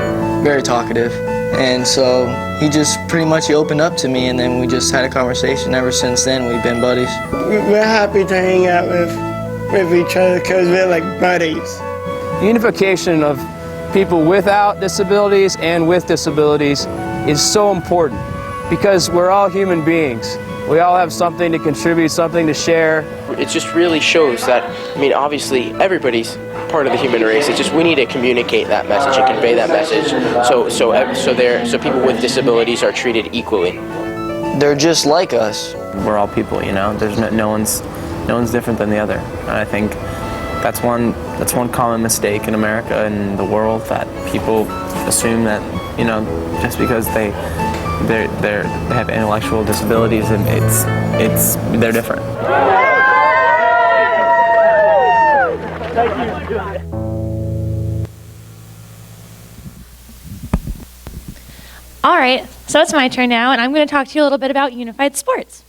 very talkative. And so he just pretty much opened up to me, and then we just had a conversation. Ever since then, we've been buddies. We're happy to hang out with each other because we're like buddies. Unification of people without disabilities and with disabilities is so important because we're all human beings. We all have something to contribute, something to share. It just really shows that, obviously everybody's part of the human race. It's just we need to communicate that message and convey that message so people with disabilities are treated equally. They're just like us. We're all people, There's no one's different than the other. And I think that's one common mistake in America and the world, that people assume that just because they have intellectual disabilities and they're different. Thank you. All right, so it's my turn now, and I'm going to talk to you a little bit about unified sports.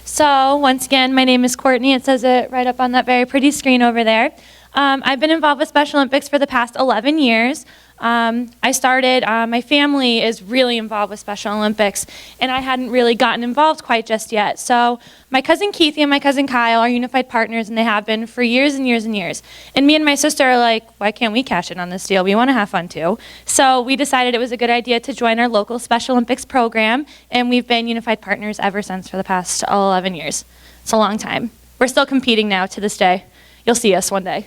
So once again, my name is Courtney. It says it right up on that very pretty screen over there. I've been involved with Special Olympics for the past 11 years. My family is really involved with Special Olympics, and I hadn't really gotten involved quite just yet. So my cousin Keithy and my cousin Kyle are unified partners, and they have been for years and years and years. And me and my sister are like, why can't we cash in on this deal? We want to have fun too. So we decided it was a good idea to join our local Special Olympics program, and we've been unified partners ever since for the past 11 years. It's a long time. We're still competing now to this day. You'll see us one day.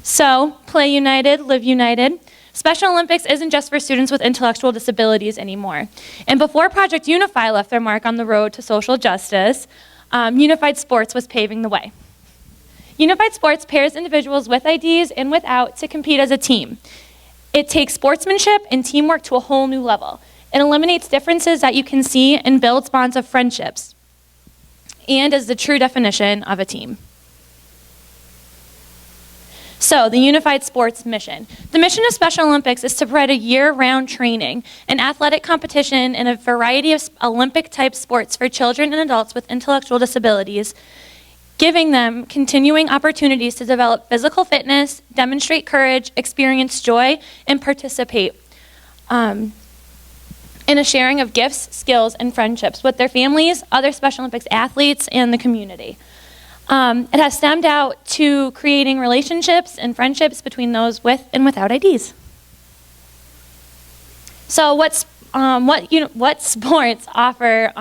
So, play united, live united. Special Olympics isn't just for students with intellectual disabilities anymore. And before Project UNIFY left their mark on the road to social justice, unified sports was paving the way. Unified sports pairs individuals with IDs and without to compete as a team. It takes sportsmanship and teamwork to a whole new level. It eliminates differences that you can see and builds bonds of friendships, and is the true definition of a team. So, the Unified Sports Mission. The mission of Special Olympics is to provide a year-round training and athletic competition in a variety of Olympic-type sports for children and adults with intellectual disabilities, giving them continuing opportunities to develop physical fitness, demonstrate courage, experience joy, and participate in a sharing of gifts, skills, and friendships with their families, other Special Olympics athletes, and the community. It has stemmed out to creating relationships and friendships between those with and without IDs. So what sports offer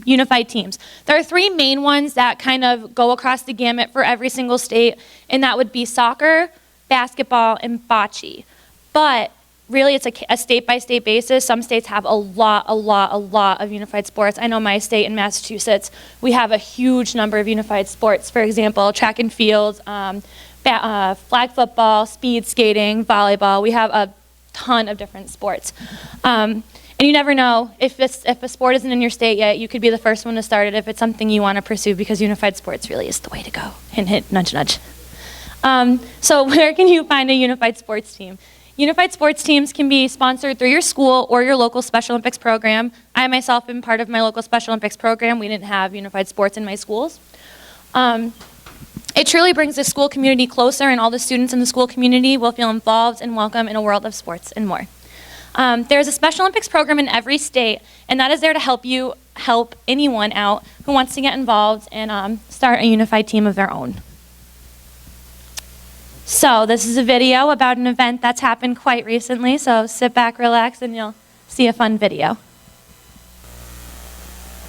unified teams? There are three main ones that kind of go across the gamut for every single state, and that would be soccer, basketball, and bocce. But really, it's a state-by-state basis. Some states have a lot of unified sports. I know my state in Massachusetts, we have a huge number of unified sports. For example, track and field, flag football, speed skating, volleyball. We have a ton of different sports. And you never know, if a sport isn't in your state yet, you could be the first one to start it if it's something you want to pursue, because unified sports really is the way to go. Hint, hint, nudge, nudge. So where can you find a unified sports team? Unified sports teams can be sponsored through your school or your local Special Olympics program. I myself am part of my local Special Olympics program. We didn't have unified sports in my schools. It truly brings the school community closer, and all the students in the school community will feel involved and welcome in a world of sports and more. There's a Special Olympics program in every state, and that is there to help anyone out who wants to get involved and start a unified team of their own. So this is a video about an event that's happened quite recently, so sit back, relax, and you'll see a fun video.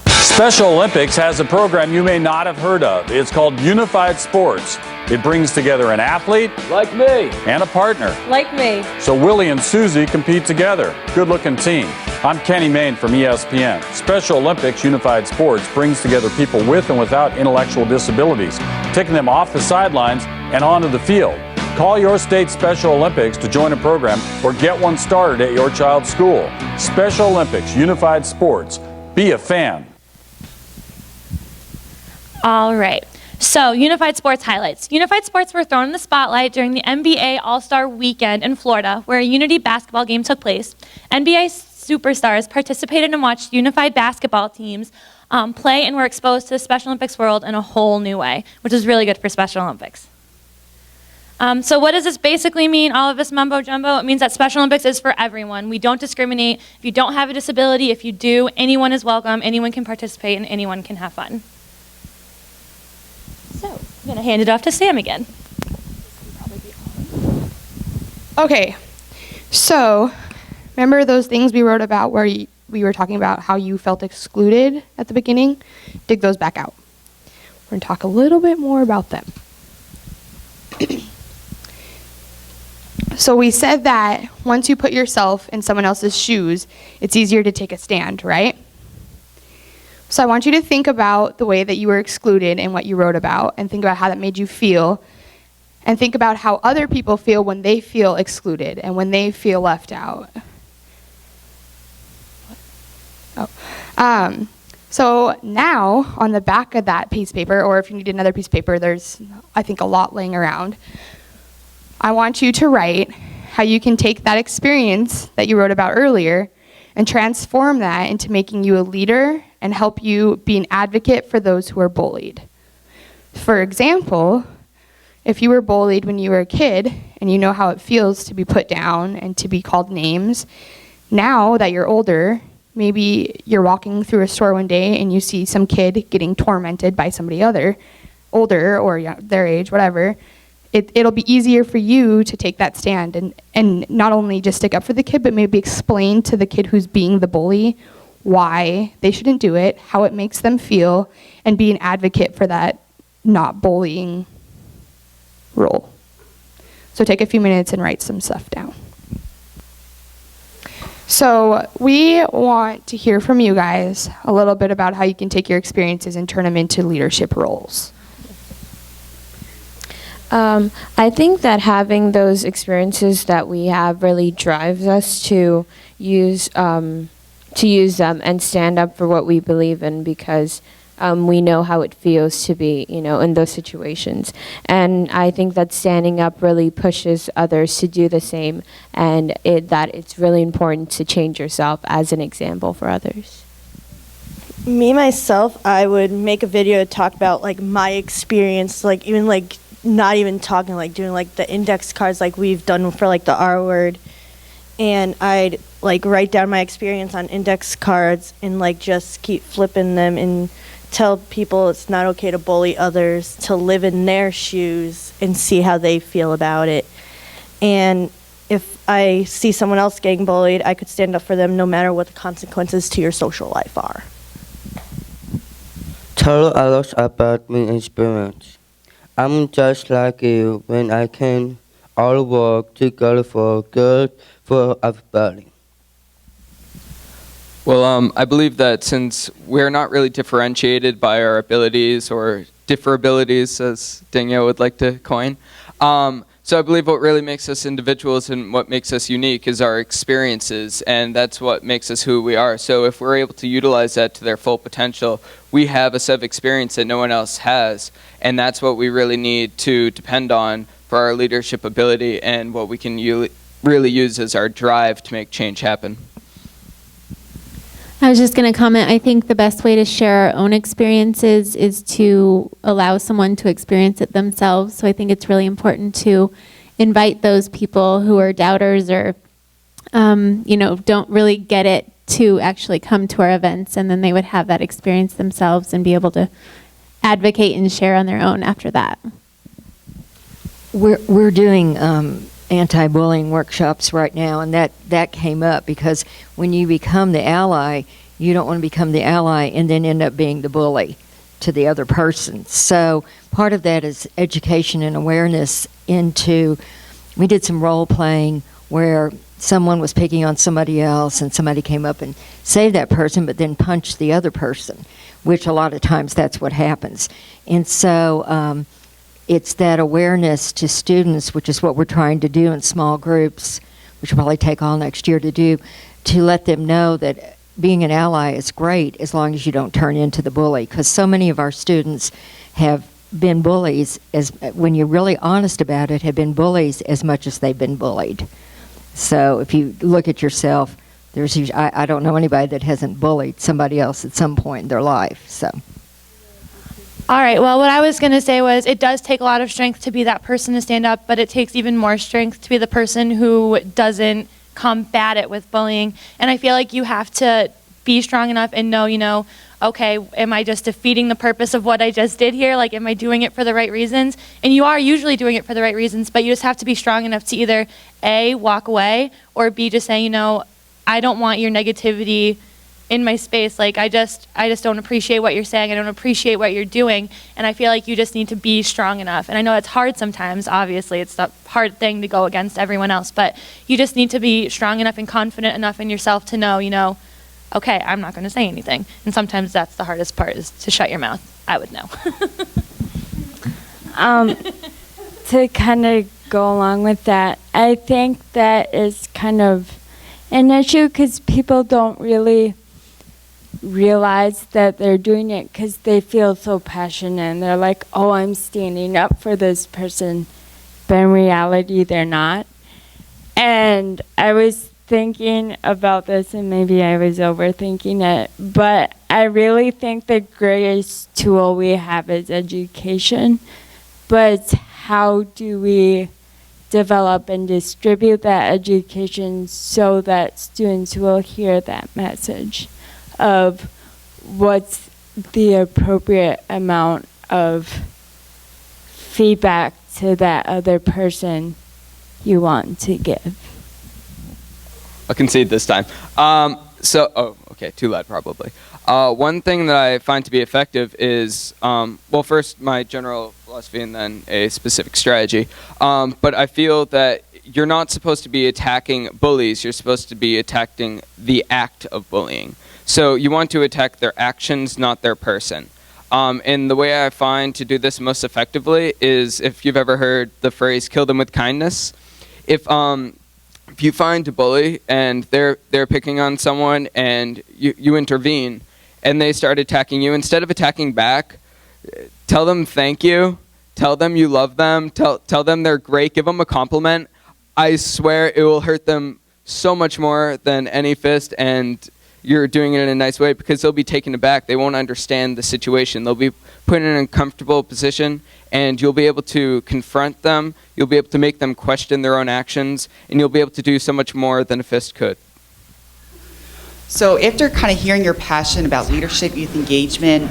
Special Olympics has a program you may not have heard of. It's called Unified Sports. It brings together an athlete, like me, and a partner, like me. So Willie and Susie compete together. Good-looking team. I'm Kenny Main from ESPN. Special Olympics Unified Sports brings together people with and without intellectual disabilities, taking them off the sidelines and onto the field. Call your state Special Olympics to join a program or get one started at your child's school. Special Olympics Unified Sports. Be a fan. All right. So, unified sports highlights. Unified sports were thrown in the spotlight during the NBA All-Star Weekend in Florida, where a Unity basketball game took place. NBA superstars participated and watched unified basketball teams play and were exposed to the Special Olympics world in a whole new way, which is really good for Special Olympics. So what does this basically mean, all of this mumbo jumbo? It means that Special Olympics is for everyone. We don't discriminate. If you don't have a disability, if you do, anyone is welcome, anyone can participate, and anyone can have fun. So, I'm going to hand it off to Sam again. Okay, so remember those things we wrote about where we were talking about how you felt excluded at the beginning? Dig those back out. We're going to talk a little bit more about them. So we said that once you put yourself in someone else's shoes, it's easier to take a stand, right? So I want you to think about the way that you were excluded and what you wrote about, and think about how that made you feel, and think about how other people feel when they feel excluded and when they feel left out. So now, on the back of that piece of paper, or if you need another piece of paper, there's, I think, a lot laying around. I want you to write how you can take that experience that you wrote about earlier and transform that into making you a leader and help you be an advocate for those who are bullied. For example, if you were bullied when you were a kid and you know how it feels to be put down and to be called names, now that you're older, maybe you're walking through a store one day and you see some kid getting tormented by somebody older or their age, whatever. It'll be easier for you to take that stand and not only just stick up for the kid, but maybe explain to the kid who's being the bully why they shouldn't do it, how it makes them feel, and be an advocate for that not bullying role. So take a few minutes and write some stuff down. So we want to hear from you guys a little bit about how you can take your experiences and turn them into leadership roles. I think that having those experiences that we have really drives us to use them and stand up for what we believe in, because we know how it feels to be, in those situations. And I think that standing up really pushes others to do the same, and that it's really important to change yourself as an example for others. Me, myself, I would make a video to talk about, like, my experience, like, even, like, not even talking, like, doing, like, the index cards like we've done for, like, the R word. And I'd, like, write down my experience on index cards and, like, just keep flipping them and tell people it's not okay to bully others, to live in their shoes and see how they feel about it. And if I see someone else getting bullied, I could stand up for them no matter what the consequences to your social life are. Tell a lot about my experience. I'm just like you. When I can all work together for good for everybody. Well, I believe that since we're not really differentiated by our abilities or differabilities, as Danielle would like to coin, so I believe what really makes us individuals and what makes us unique is our experiences, and that's what makes us who we are. So if we're able to utilize that to their full potential, we have a set of experience that no one else has, and that's what we really need to depend on for our leadership ability and what we can really use as our drive to make change happen. I was just going to comment, I think the best way to share our own experiences is to allow someone to experience it themselves. So I think it's really important to invite those people who are doubters or, don't really get it to actually come to our events, and then they would have that experience themselves and be able to advocate and share on their own after that. We're doing anti-bullying workshops right now, and that came up because when you become the ally, you don't want to become the ally and then end up being the bully to the other person. So part of that is education and awareness into, we did some role playing where someone was picking on somebody else and somebody came up and saved that person but then punched the other person, which a lot of times that's what happens. And so it's that awareness to students, which is what we're trying to do in small groups, which will probably take all next year to do, to let them know that being an ally is great as long as you don't turn into the bully. Because so many of our students have been bullies, as when you're really honest about it, have been bullies as much as they've been bullied. So if you look at yourself, I don't know anybody that hasn't bullied somebody else at some point in their life. So. All right, well, what I was going to say was it does take a lot of strength to be that person to stand up, but it takes even more strength to be the person who doesn't combat it with bullying. And I feel like you have to be strong enough and know, okay, am I just defeating the purpose of what I just did here? Like, am I doing it for the right reasons? And you are usually doing it for the right reasons, but you just have to be strong enough to either A, walk away, or B, just say, I don't want your negativity in my space. Like, I just don't appreciate what you're saying. I don't appreciate what you're doing. And I feel like you just need to be strong enough. And I know it's hard sometimes, obviously. It's a hard thing to go against everyone else. But you just need to be strong enough and confident enough in yourself to know, okay, I'm not going to say anything. And sometimes that's the hardest part, is to shut your mouth. I would know. To kind of go along with that, I think that is kind of an issue because people don't really realize that they're doing it because they feel so passionate and they're like, oh, I'm standing up for this person, but in reality they're not. And I was thinking about this, and maybe I was overthinking it, but I really think the greatest tool we have is education, but how do we develop and distribute that education so that students will hear that message of what's the appropriate amount of feedback to that other person you want to give. I'll concede this time. Okay, too loud probably. One thing that I find to be effective is, first my general philosophy and then a specific strategy. But I feel that you're not supposed to be attacking bullies, you're supposed to be attacking the act of bullying. So you want to attack their actions, not their person. And the way I find to do this most effectively is, if you've ever heard the phrase "kill them with kindness," if you find a bully and they're picking on someone and you intervene and they start attacking you, instead of attacking back, tell them thank you, tell them you love them, tell them they're great, give them a compliment. I swear it will hurt them so much more than any fist, and you're doing it in a nice way, because they'll be taken aback. They won't understand the situation. They'll be put in an uncomfortable position, and you'll be able to confront them. You'll be able to make them question their own actions, and you'll be able to do so much more than a fist could. So after kind of hearing your passion about leadership, youth engagement,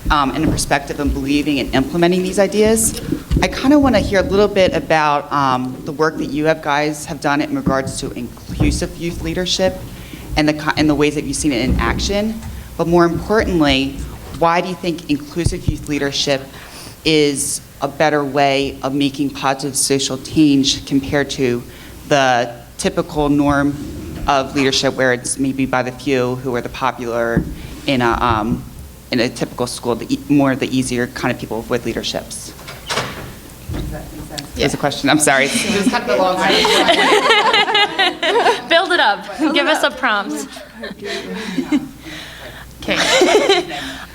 and the perspective of believing and implementing these ideas, I kind of want to hear a little bit about the work that you guys have done in regards to inclusive youth leadership and the ways that you've seen it in action. But more importantly, why do you think inclusive youth leadership is a better way of making positive social change compared to the typical norm of leadership, where it's maybe by the few who are the popular in a typical school, the easier kind of people with leaderships? Does that make sense? Yeah. Is a question. I'm sorry. It was kind of a long time. Build it up. Give us a prompt. Okay.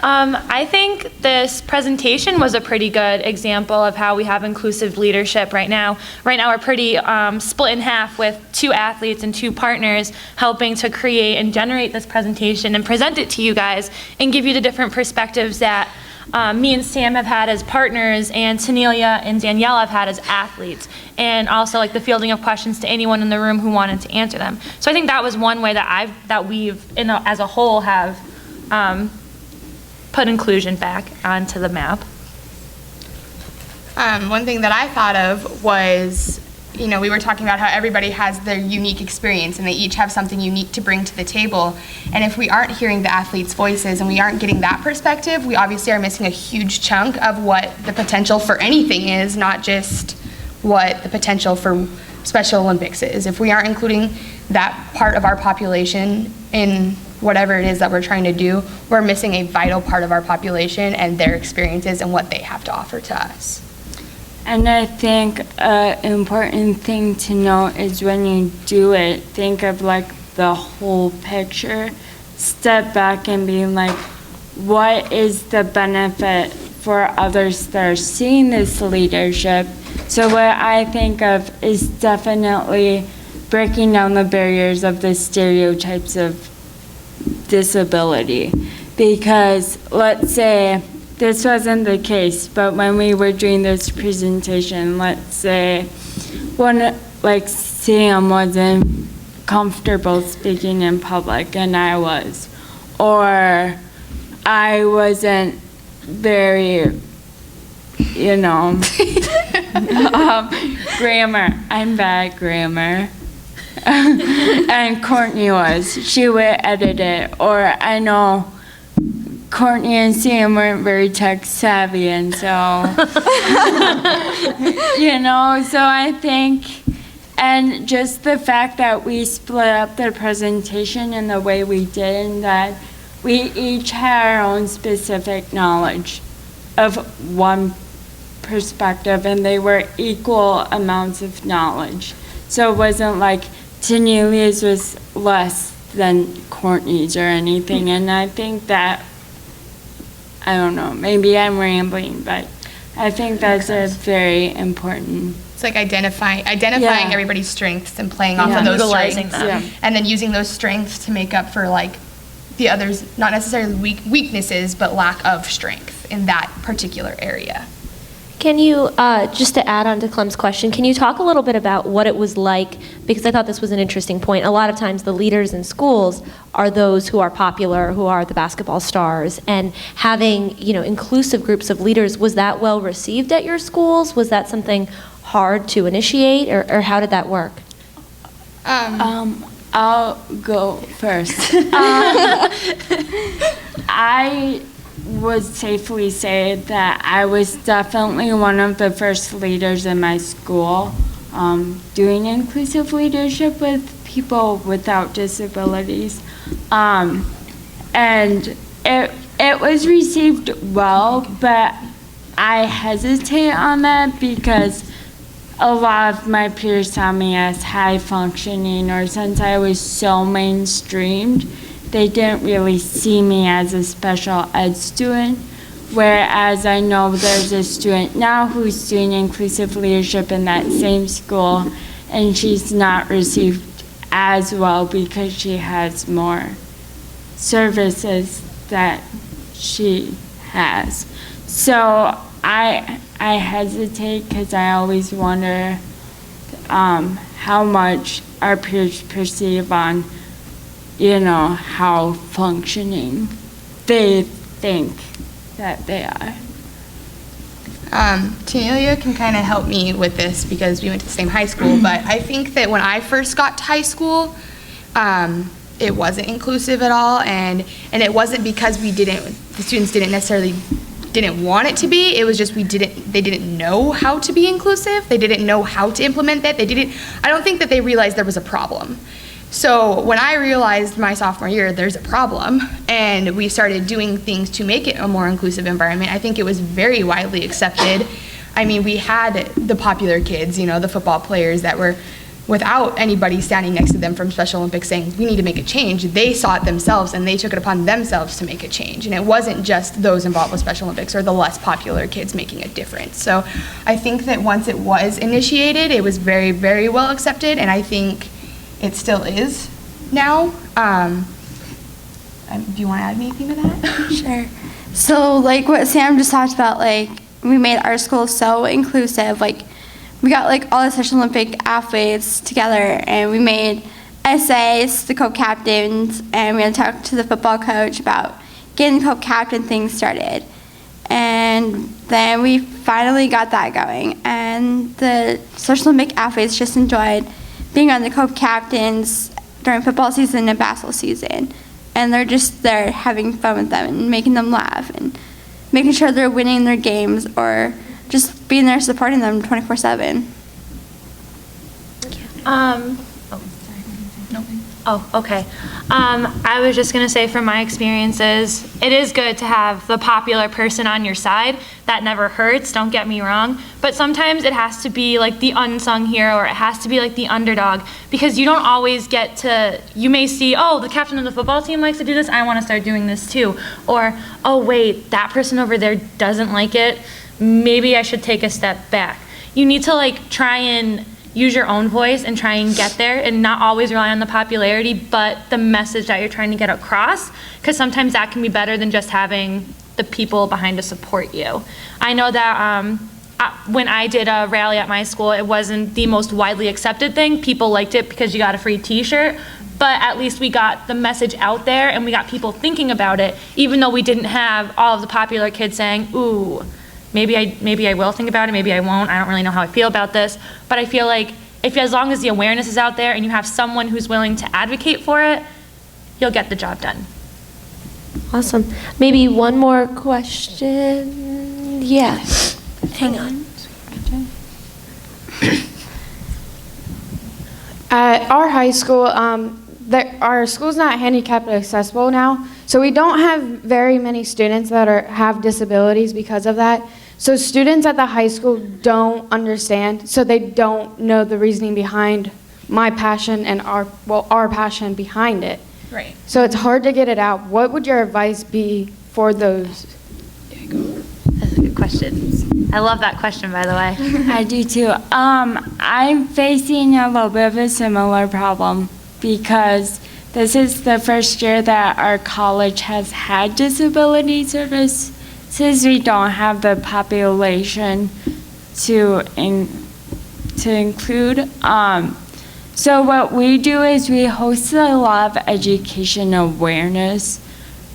I think this presentation was a pretty good example of how we have inclusive leadership right now. Right now we're pretty split in half, with 2 athletes and 2 partners helping to create and generate this presentation and present it to you guys and give you the different perspectives that me and Sam have had as partners, and Tanelia and Danielle have had as athletes, and also like the fielding of questions to anyone in the room who wanted to answer them. So I think that was one way that we've as a whole have put inclusion back onto the map. One thing that I thought of was, we were talking about how everybody has their unique experience and they each have something unique to bring to the table. And if we aren't hearing the athletes' voices and we aren't getting that perspective, we obviously are missing a huge chunk of what the potential for anything is, not just what the potential for Special Olympics is. If we aren't including that part of our population in whatever it is that we're trying to do, we're missing a vital part of our population and their experiences and what they have to offer to us. And I think an important thing to note is when you do it, think of like the whole picture. Step back and be like, what is the benefit for others that are seeing this leadership? So what I think of is definitely breaking down the barriers of the stereotypes of disability. Because let's say this wasn't the case, but when we were doing this presentation, let's say like Sam wasn't comfortable speaking in public and I was, or I wasn't very, grammar, I'm bad grammar. And Courtney she would edit it, or I know Courtney and Sam weren't very tech savvy, and so, so I think, and just the fact that we split up the presentation in the way we did, and that we each had our own specific knowledge of one perspective, and they were equal amounts of knowledge. So it wasn't like Tanelia's was less than Courtney's or anything, and I think that, I don't know, maybe I'm rambling, but I think that's a very important. It's like identifying everybody's strengths and playing off of those utilizing strengths, them. and then using those strengths to make up for like the others, not necessarily weaknesses, but lack of strength in that particular area. Can you, just to add on to Clem's question, can you talk a little bit about what it was like, because I thought this was an interesting point. A lot of times the leaders in schools are those who are popular, who are the basketball stars, and having, inclusive groups of leaders, was that well received at your schools? Was that something hard to initiate, or how did that work? I'll go first. I would safely say that I was definitely one of the first leaders in my school doing inclusive leadership with people without disabilities. And it it was received well, but I hesitate on that because a lot of my peers saw me as high functioning, or since I was so mainstreamed, they didn't really see me as a special ed student. Whereas I know there's a student now who's doing inclusive leadership in that same school, and she's not received as well because she has more services that she has. So I hesitate because I always wonder how much our peers perceive on, how functioning they think that they are. Tanelia can kind of help me with this because we went to the same high school, but I think that when I first got to high school, it wasn't inclusive at all, and it wasn't because the students didn't want it to be. It was just they didn't know how to be inclusive. They didn't know how to implement that. I don't think that they realized there was a problem. So when I realized my sophomore year there's a problem, and we started doing things to make it a more inclusive environment, I think it was very widely accepted. I mean, we had the popular kids, the football players that were, without anybody standing next to them from Special Olympics saying, we need to make a change, they saw it themselves and they took it upon themselves to make a change. And it wasn't just those involved with Special Olympics or the less popular kids making a difference. So I think that once it was initiated, it was very, very well accepted, and I think it still is now. Do you want to add anything to that? Sure. So like what Sam just talked about, like we made our school so inclusive. Like we got like all the Special Olympic athletes together, and we made essays, the co-captains, and we had to talk to the football coach about getting the co-captain thing started. And then we finally got that going, and the Special Olympic athletes just enjoyed being on the co-captains during football season and basketball season. And they're just there having fun with them and making them laugh and making sure they're winning their games, or just being there supporting them 24/7. Okay. I was just gonna say from my experiences, it is good to have the popular person on your side. That never hurts, don't get me wrong. But sometimes it has to be like the unsung hero, or it has to be like the underdog, because you don't always get to, you may see, oh, the captain of the football team likes to do this, I wanna start doing this too. Or, oh wait, that person over there doesn't like it, maybe I should take a step back. You need to like try and use your own voice and try and get there, and not always rely on the popularity, but the message that you're trying to get across, because sometimes that can be better than just having the people behind to support you. I know that when I did a rally at my school, it wasn't the most widely accepted thing. People liked it because you got a free t-shirt, but at least we got the message out there and we got people thinking about it, even though we didn't have all of the popular kids saying, ooh, maybe I will think about it, maybe I won't, I don't really know how I feel about this. But I feel like as long as the awareness is out there and you have someone who's willing to advocate for it, you'll get the job done. Awesome. Maybe one more question. Yeah. Hang on. At our high school, our school's not handicap accessible now, so we don't have very many students that have disabilities because of that. So students at the high school don't understand, so they don't know the reasoning behind my passion and our passion behind it. Right. So it's hard to get it out. What would your advice be for those? That's a good question. I love that question, by the way. I do too. I'm facing a little bit of a similar problem because this is the first year that our college has had disability services. We don't have the population to include. So what we do is we host a lot of education awareness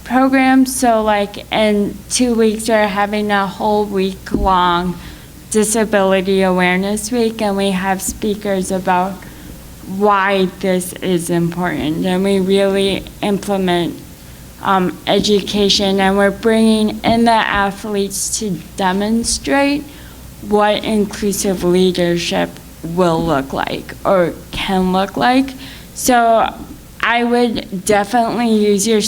programs. So like in 2 weeks we're having a whole week-long disability awareness week, and we have speakers about why this is important, and we really implement education, and we're bringing in the athletes to demonstrate what inclusive leadership will look like or can look like. So I would definitely use your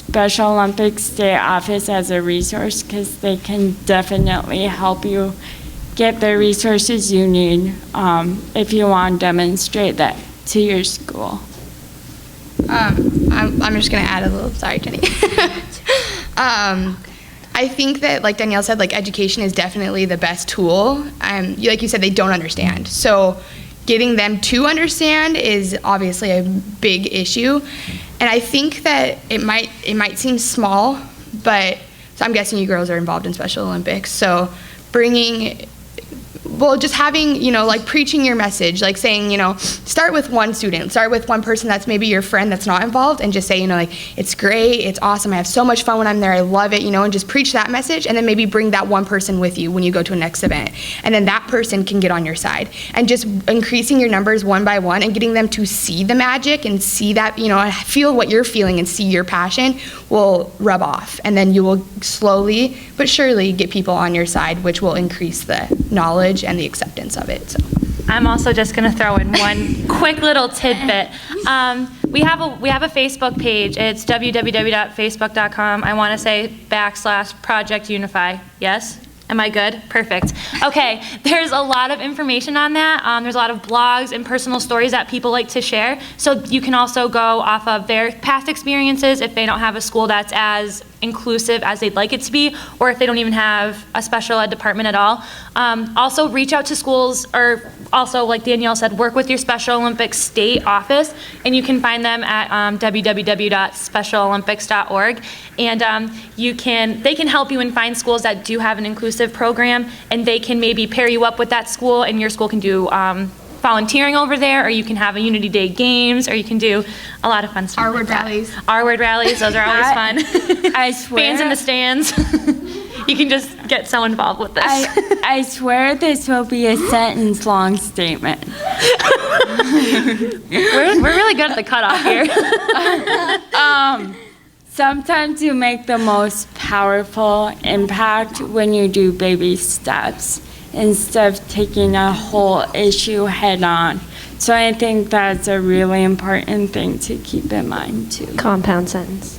Special Olympics State Office as a resource because they can definitely help you get the resources you need if you want to demonstrate that to your school. I'm just going to add a little, sorry, Jenny. I think that, like Danielle said, like education is definitely the best tool. Like you said, they don't understand. So getting them to understand is obviously a big ime And I think that it might seem small, but so I'm guessing you girls are involved in Special Olympics. So just having, like preaching your message, like saying, start with one student, start with one person that's maybe your friend that's not involved, and just say, like, it's great, it's awesome, I have so much fun when I'm there, I love it, and just preach that message, and then maybe bring that one person with you when you go to a next event. And then that person can get on your side. And just increasing your numbers one by one and getting them to see the magic and see that, feel what you're feeling and see your passion will rub off. And then you will slowly but surely get people on your side, which will increase the knowledge and the acceptance of it. So I'm also just going to throw in one quick little tidbit. We have a Facebook page. It's www.facebook.com. I want to say /Project UNIFY. Yes? Am I good? Perfect. Okay, there's a lot of information on that. There's a lot of blogs and personal stories that people like to share. So you can also go off of their past experiences if they don't have a school that's as inclusive as they'd like it to be, or if they don't even have a special ed department at all. Also reach out to schools, or also, like Danielle said, work with your Special Olympics state office, and you can find them at www.specialolympics.org. And they can help you and find schools that do have an inclusive program, and they can maybe pair you up with that school, and your school can do volunteering over there, or you can have a Unity Day games, or you can do a lot of fun stuff. R-word rallies. R-word rallies, those are always fun. I swear. Fans in the stands. You can just get so involved with this. I swear this will be a sentence-long statement. We're really good at the cutoff here. Sometimes you make the most powerful impact when you do baby steps instead of taking a whole issue head on. So I think that's a really important thing to keep in mind too. Compound sentence.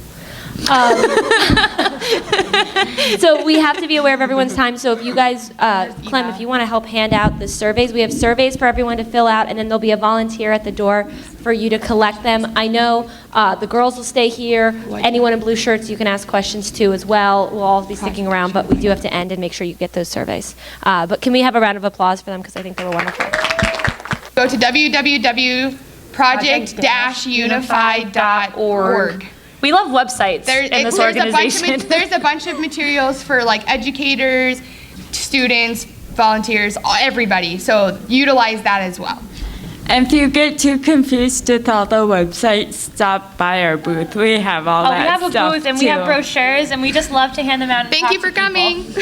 So we have to be aware of everyone's time. So if you guys, Clem, if you want to help hand out the surveys, we have surveys for everyone to fill out, and then there'll be a volunteer at the door for you to collect them. I know the girls will stay here. Anyone in blue shirts, you can ask questions to as well. We'll all be sticking around, but we do have to end and make sure you get those surveys. But can we have a round of applause for them, because I think they were wonderful. Go to www.project-unify.org. We love websites in this organization. There's a bunch of materials for like educators, students, volunteers, everybody. So utilize that as well. And if you get too confused with all the websites, stop by our booth. We have all that stuff. We have a booth, and we have brochures, and we just love to hand them out. Thank you for coming.